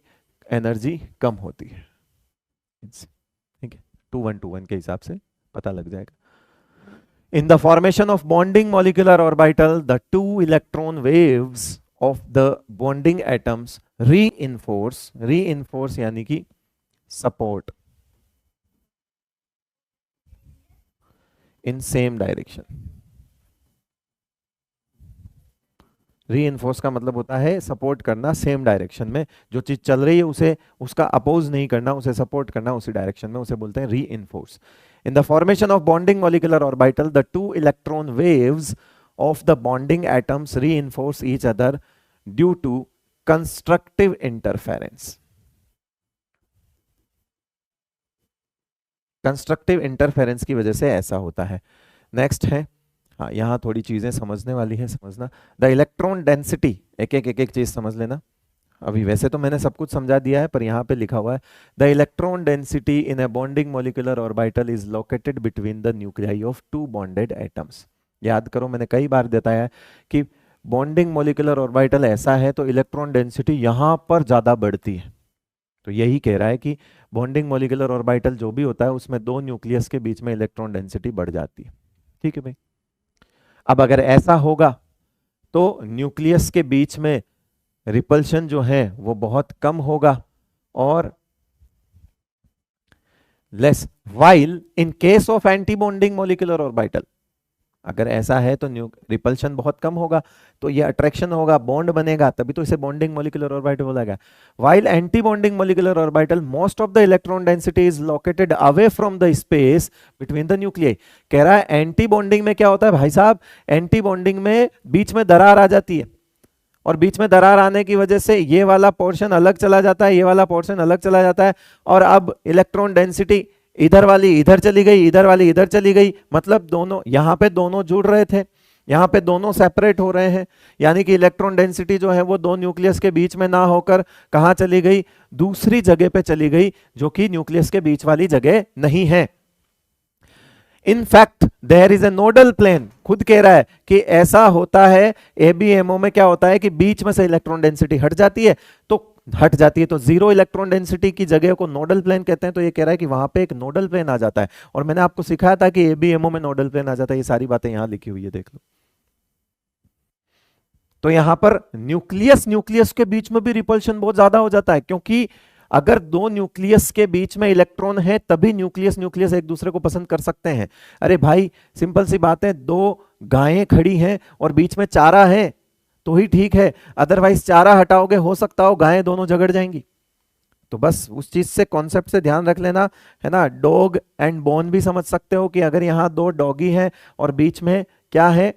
एनर्जी कम होती है. ठीक है, 2-1-2-1 के हिसाब से पता लग जाएगा. In the formation of bonding molecular orbital, the 2 electron waves of the bonding atoms reinforce यानी कि support in same direction. Reinforce का मतलब होता है सपोर्ट करना सेम डायरेक्शन में, जो चीज चल रही है उसे उसका अपोज नहीं करना, उसे सपोर्ट करना उसी डायरेक्शन में, उसे बोलते हैं reinforce. In the formation of bonding molecular orbital the two electron waves of the bonding atoms reinforce each other due to constructive interference. Constructive interference की वजह से ऐसा होता है। नेक्स्ट है, हाँ यहां थोड़ी चीजें समझने वाली है, समझना द इलेक्ट्रॉन डेंसिटी, एक एक चीज समझ लेना। अभी वैसे तो मैंने सब कुछ समझा दिया है, पर यहाँ पे लिखा हुआ है the electron density in a bonding molecular orbital is located between the nuclei of two bonded atoms. याद करो मैंने कई बार बताया है कि बॉन्डिंग मॉलिक्यूलर ऑर्बिटल ऐसा है तो इलेक्ट्रॉन डेंसिटी यहां पर ज्यादा बढ़ती है। तो यही कह रहा है कि बॉन्डिंग मॉलिक्यूलर ऑर्बिटल जो भी होता है उसमें दो न्यूक्लियस के बीच में इलेक्ट्रॉन डेंसिटी बढ़ जाती है। ठीक है भाई। अब अगर ऐसा होगा तो न्यूक्लियस के बीच में रिपल्शन जो है वो बहुत कम होगा और less, while in case of anti bonding molecular orbital, अगर ऐसा है तो रिपल्शन बहुत कम होगा, तो ये अट्रैक्शन होगा, बॉन्ड बनेगा, तभी तो इसे बॉन्डिंग मॉलिक्यूलर ऑर्बिटल बोला गया। While anti bonding molecular orbital most of the electron density is located away from the space between the nuclei. कह रहा है एंटी बॉन्डिंग में क्या होता है भाई साहब, एंटी बॉन्डिंग में बीच में दरार आ जाती है, और बीच में दरार आने की वजह से ये वाला पोर्शन अलग चला जाता है, ये वाला पोर्शन अलग चला जाता है, और अब इलेक्ट्रॉन डेंसिटी इधर वाली इधर चली गई, इधर वाली इधर चली गई, मतलब दोनों यहां पे दोनों जुड़ रहे थे, यहां पे दोनों सेपरेट हो रहे हैं, यानी कि इलेक्ट्रॉन डेंसिटी जो है वो दो न्यूक्लियस के बीच में ना होकर कहां चली गई, दूसरी जगह पे चली गई, जो कि न्यूक्लियस के बीच वाली जगह नहीं है। In fact there is a nodal plane, खुद कह रहा है कि ऐसा होता है, एबीएमओ में क्या होता है कि बीच में से इलेक्ट्रॉन डेंसिटी हट जाती है, तो हट जाती है तो जीरो इलेक्ट्रॉन डेंसिटी की जगह को नोडल प्लेन कहते हैं। तो ये कह रहा है कि वहां पे एक नोडल प्लेन आ जाता है, और मैंने आपको सिखाया था कि एबीएमओ में नोडल प्लेन आ जाता है, ये सारी बातें यहां लिखी हुई है, देख लो। तो यहां पर न्यूक्लियस न्यूक्लियस के बीच में भी रिपल्शन बहुत ज्यादा हो जाता है, क्योंकि अगर दो न्यूक्लियस के बीच में इलेक्ट्रॉन है तभी न्यूक्लियस न्यूक्लियस एक दूसरे को पसंद कर सकते हैं। अरे भाई सिंपल सी बात है, दो गायें खड़ी हैं और बीच में चारा है तो ही ठीक है, अदरवाइज चारा हटाओगे हो सकता हो गायें दोनों झगड़ जाएंगी। तो बस उस चीज से, कॉन्सेप्ट से ध्यान रख लेना, है ना। डॉग एंड बोन भी समझ सकते हो कि अगर यहां दो डॉगी हैं और बीच में क्या है,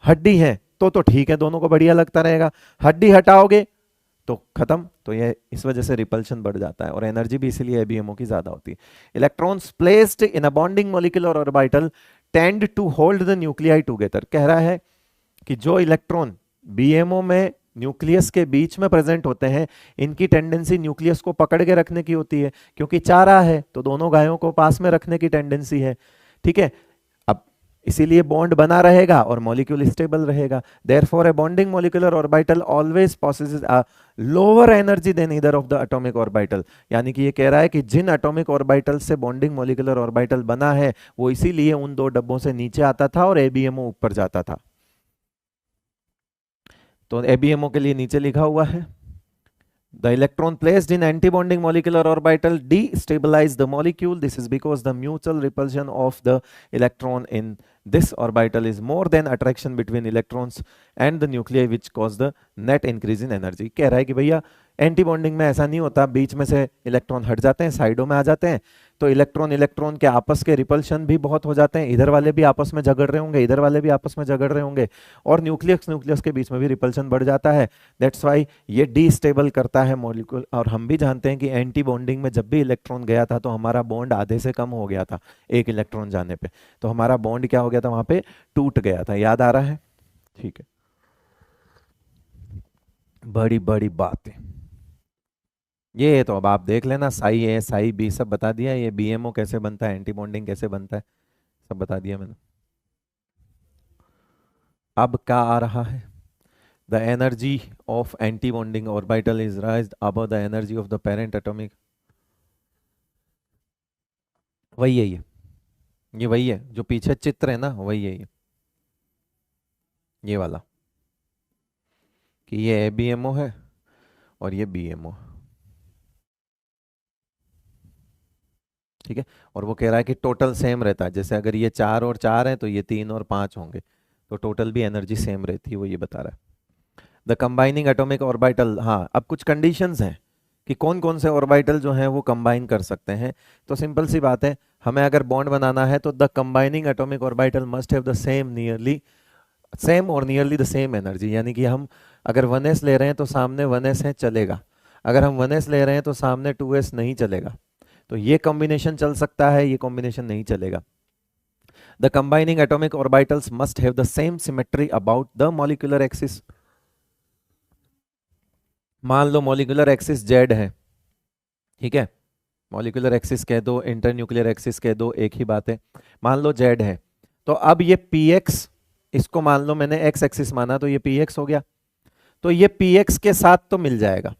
हड्डी है, तो ठीक है, दोनों को बढ़िया लगता रहेगा। हड्डी हटाओगे तो खत्म, तो ये इस वजह से रिपल्शन बढ़ जाता है, और एनर्जी भी इसीलिए एबीएमओ की ज्यादा होती है। Electrons placed in a bonding molecular orbital tend to hold the nuclei together. कह रहा है कि जो इलेक्ट्रॉन बीएमओ में न्यूक्लियस के बीच में प्रेजेंट होते हैं, इनकी टेंडेंसी न्यूक्लियस को पकड़ के रखने की होती है, क्योंकि चारा है तो दोनों गायों को पास में रखने की टेंडेंसी है। ठीक है, अब इसीलिए बॉन्ड बना रहेगा और मॉलिक्यूल स्टेबल रहेगा। Therefore a bonding molecular orbital always possesses a lower energy than either of the atomic orbital. यानी कि ये कह रहा है कि जिन एटॉमिक ऑर्बिटल से बॉन्डिंग मॉलिक्यूलर ऑर्बिटल बना है वो इसीलिए उन दो डब्बों से नीचे आता था और एबीएमओ ऊपर जाता था। तो एबीएमओ के लिए नीचे लिखा हुआ है, the electron placed in antibonding molecular orbital destabilize the molecule. This is because the mutual repulsion of the electron in this orbital is more than attraction between electrons and the nuclei, which cause the net increase in energy. कह रहा है कि भैया anti bonding में ऐसा नहीं होता, बीच में से इलेक्ट्रॉन हट जाते हैं, साइडों में आ जाते हैं, तो इलेक्ट्रॉन इलेक्ट्रॉन के आपस के रिपल्शन भी बहुत हो जाते हैं, इधर वाले भी आपस में झगड़ रहे होंगे, इधर वाले भी आपस में झगड़ रहे होंगे, और न्यूक्लियस न्यूक्लियस के बीच में भी रिपल्शन बढ़ जाता है। दैट्स वाई ये डीस्टेबल करता है मॉलिक्यूल। और हम भी जानते हैं कि एंटी बॉन्डिंग में जब भी इलेक्ट्रॉन गया था तो हमारा बॉन्ड आधे से कम हो गया था एक इलेक्ट्रॉन जाने पे, तो हमारा बॉन्ड क्या हो गया था, वहां पे टूट गया था। याद आ रहा है? ठीक है, बड़ी बड़ी बात है ये, तो अब आप देख लेना, साई ए साई बी सब बता दिया, ये बीएमओ कैसे बनता है, एंटी बॉन्डिंग कैसे बनता है, सब बता दिया मैंने। अब क्या आ रहा है, the energy of anti bonding orbital is राइज्ड above the energy of the parent atomic. वही है ये वही है जो पीछे चित्र है ना, वही है ये वाला, कि ये एबीएमओ है और ये बीएमओ। ठीक है। और वो कह रहा है कि टोटल सेम रहता है, जैसे अगर ये 4 और 4 है तो ये 3 और 5 होंगे, तो टोटल भी एनर्जी सेम रहती है, वो ये बता रहा है। द कंबाइनिंग एटॉमिक ऑर्बिटल, हाँ अब कुछ कंडीशंस हैं कि कौन कौन से ऑर्बिटल जो हैं वो कंबाइन कर सकते हैं। तो सिंपल सी बात है, हमें अगर बॉन्ड बनाना है तो the combining atomic orbital must have the same और नियरली द सेम एनर्जी, यानी कि हम अगर 1s ले रहे हैं तो सामने 1s है चलेगा, अगर हम 1s ले रहे हैं तो सामने 2s नहीं चलेगा। तो ये कॉम्बिनेशन चल सकता है, ये कॉम्बिनेशन नहीं चलेगा। The combining atomic orbitals must have the same symmetry about the molecular axis. मान लो मॉलिक्यूलर एक्सिस जेड है, ठीक है, मॉलिक्यूलर एक्सिस कह दो, इंटरन्यूक्लियर एक्सिस कह दो, एक ही बात है। मान लो जेड है, तो अब ये पी एक्स, इसको मान लो मैंने एक्स एक्सिस माना, तो ये पी एक्स हो गया, तो ये पी एक्स के साथ तो मिल जाएगा।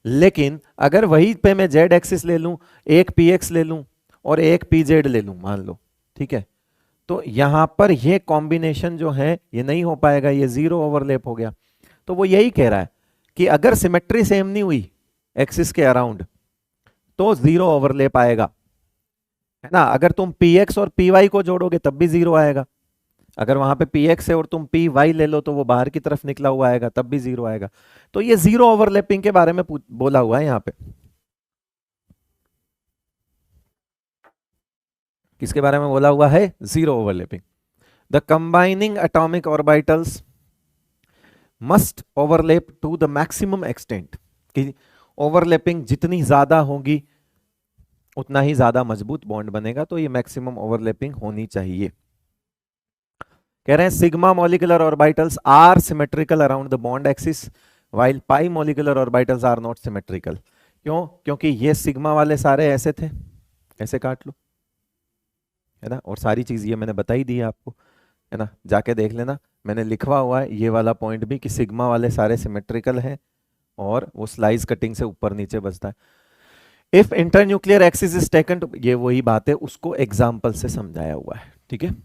लेकिन अगर वही पे मैं जेड एक्सिस ले लूं, एक पी एक्स ले लूं और एक पी जेड ले लूं मान लो, ठीक है, तो यहां पर ये कॉम्बिनेशन जो है ये नहीं हो पाएगा, ये जीरो ओवरलैप हो गया। तो वो यही कह रहा है कि अगर सिमेट्री सेम नहीं हुई एक्सिस के अराउंड तो जीरो ओवरलैप आएगा, है ना। अगर तुम पी एक्स और पी वाई को जोड़ोगे तब भी जीरो आएगा, अगर वहां पे पी एक्स है और तुम पी वाई ले लो तो वो बाहर की तरफ निकला हुआ आएगा, तब भी जीरो आएगा। तो ये जीरो ओवरलैपिंग के बारे में बोला हुआ है यहाँ पे। किसके बारे में बोला हुआ है? Zero overlapping. The combining atomic orbitals must overlap to the maximum extent, कि ओवरलैपिंग जितनी ज्यादा होगी उतना ही ज्यादा मजबूत बॉन्ड बनेगा, तो ये मैक्सिमम ओवरलैपिंग होनी चाहिए। कह रहे हैं sigma molecular orbitals are symmetrical around the bond axis while pi molecular orbitals are not symmetrical. क्यों? क्योंकि ये सिग्मा वाले सारे ऐसे थे, ऐसे काट लो, है ना, और सारी चीज ये मैंने बताई दी है आपको, है ना, जाके देख लेना, मैंने लिखवा हुआ है ये वाला पॉइंट भी कि सिग्मा वाले सारे सिमेट्रिकल हैं और वो स्लाइस कटिंग से ऊपर नीचे बचता है। If internuclear axis is taken to, ये वही बात है, उसको एग्जाम्पल से समझाया हुआ है, ठीक है,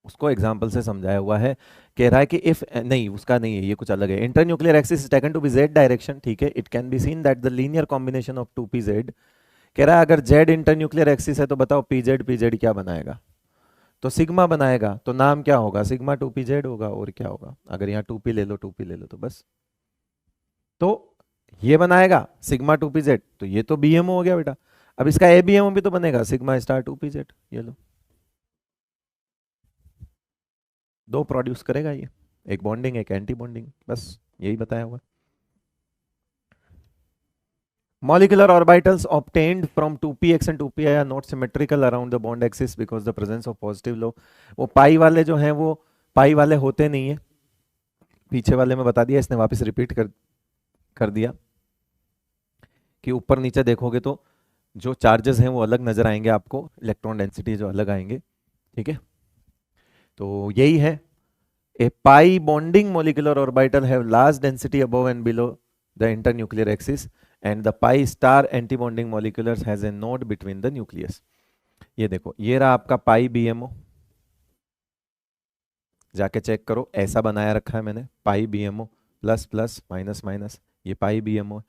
उसको एग्जाम्पल से समझाया हुआ है। कह रहा है कि इफ, नहीं उसका नहीं है, ये कुछ अलग है। Internuclear axis is taken to be z direction, ठीक है, it can be seen that the linear combination of two p z. कह रहा है अगर जेड इंटरन्यूक्लियर एक्सिस है तो बताओ पी जेड क्या बनाएगा? तो सिग्मा बनाएगा, तो नाम क्या होगा? सिग्मा टू पी जेड होगा, और क्या होगा? अगर यहाँ टू पी ले लो, टू पी ले लो तो बस, तो ये बनाएगा सिग्मा टू पी जेड, तो ये तो बीएमओ हो गया बेटा। अब इसका ए बीएमओ भी तो बनेगा, sigma star two p z, ये लो, दो प्रोड्यूस करेगा ये, एक बॉन्डिंग एक एंटी बॉन्डिंग, बस यही बताया हुआ। Molecular orbitals obtained from 2px and 2pi are not symmetrical around the bond axis because the presence of positive low। वो पाई वाले जो हैं वो पाई वाले होते नहीं है, पीछे वाले में बता दिया, इसने वापस रिपीट कर दिया कि ऊपर नीचे देखोगे तो जो चार्जेस हैं वो अलग नजर आएंगे आपको, इलेक्ट्रॉन डेंसिटी जो अलग आएंगे, ठीक है। तो यही है, a pi bonding molecular orbital have large density above and below the internuclear axis and the pi star antibonding moleculars has a node between the nucleus। ये देखो, ये रहा आपका पाई बीएमओ, जाके चेक करो, ऐसा बनाया रखा है मैंने, pi BMO plus plus minus minus, ये पाई बीएमओ।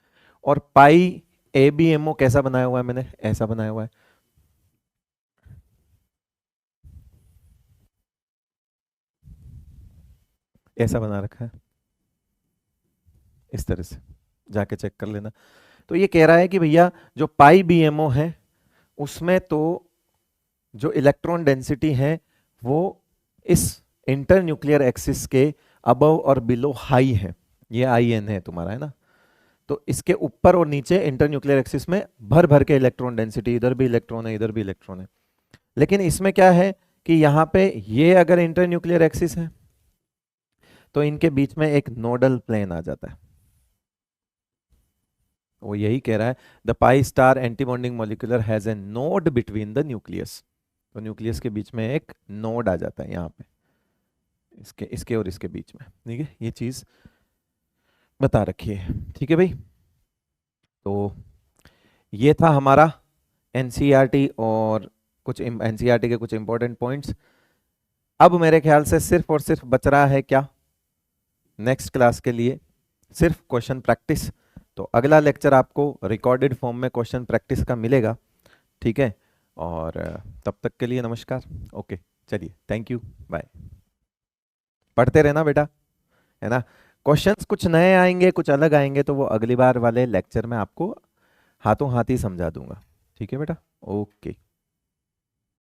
और पाई ए बीएमओ कैसा बनाया हुआ है मैंने? ऐसा बनाया हुआ है, ऐसा बना रखा है, इस तरह से, जाके चेक कर लेना। तो ये कह रहा है कि भैया जो पाई बीएमओ है उसमें तो जो इलेक्ट्रॉन डेंसिटी है वो इस इंटरन्यूक्लियर एक्सिस के अबव और बिलो हाई है, ये आई एन है तुम्हारा, है ना। तो इसके ऊपर और नीचे इंटरन्यूक्लियर एक्सिस में भर भर के इलेक्ट्रॉन डेंसिटी, इधर भी इलेक्ट्रॉन है इधर भी इलेक्ट्रॉन है। लेकिन इसमें क्या है कि यहाँ पे ये अगर इंटरन्यूक्लियर एक्सिस है तो इनके बीच में एक नोडल प्लेन आ जाता है, वो यही कह रहा है the pi star antibonding molecular has a node between the nucleus. तो न्यूक्लियस के बीच में एक नोड आ जाता है यहाँ पे, इसके और इसके बीच में, ठीक है, ये चीज बता रखी है, ठीक है भाई। तो ये था हमारा एनसीईआरटी और कुछ एनसीईआरटी के कुछ इंपॉर्टेंट पॉइंट्स। अब मेरे ख्याल से सिर्फ और सिर्फ बच रहा है क्या नेक्स्ट क्लास के लिए? सिर्फ क्वेश्चन प्रैक्टिस। तो अगला लेक्चर आपको रिकॉर्डेड फॉर्म में क्वेश्चन प्रैक्टिस का मिलेगा, ठीक है। और तब तक के लिए नमस्कार। ओके, चलिए, थैंक यू, बाय। पढ़ते रहना बेटा, है ना। क्वेश्चंस कुछ नए आएंगे, कुछ अलग आएंगे, तो वो अगली बार वाले लेक्चर में आपको हाथों हाथ ही समझा दूंगा। ठीक है बेटा, ओके।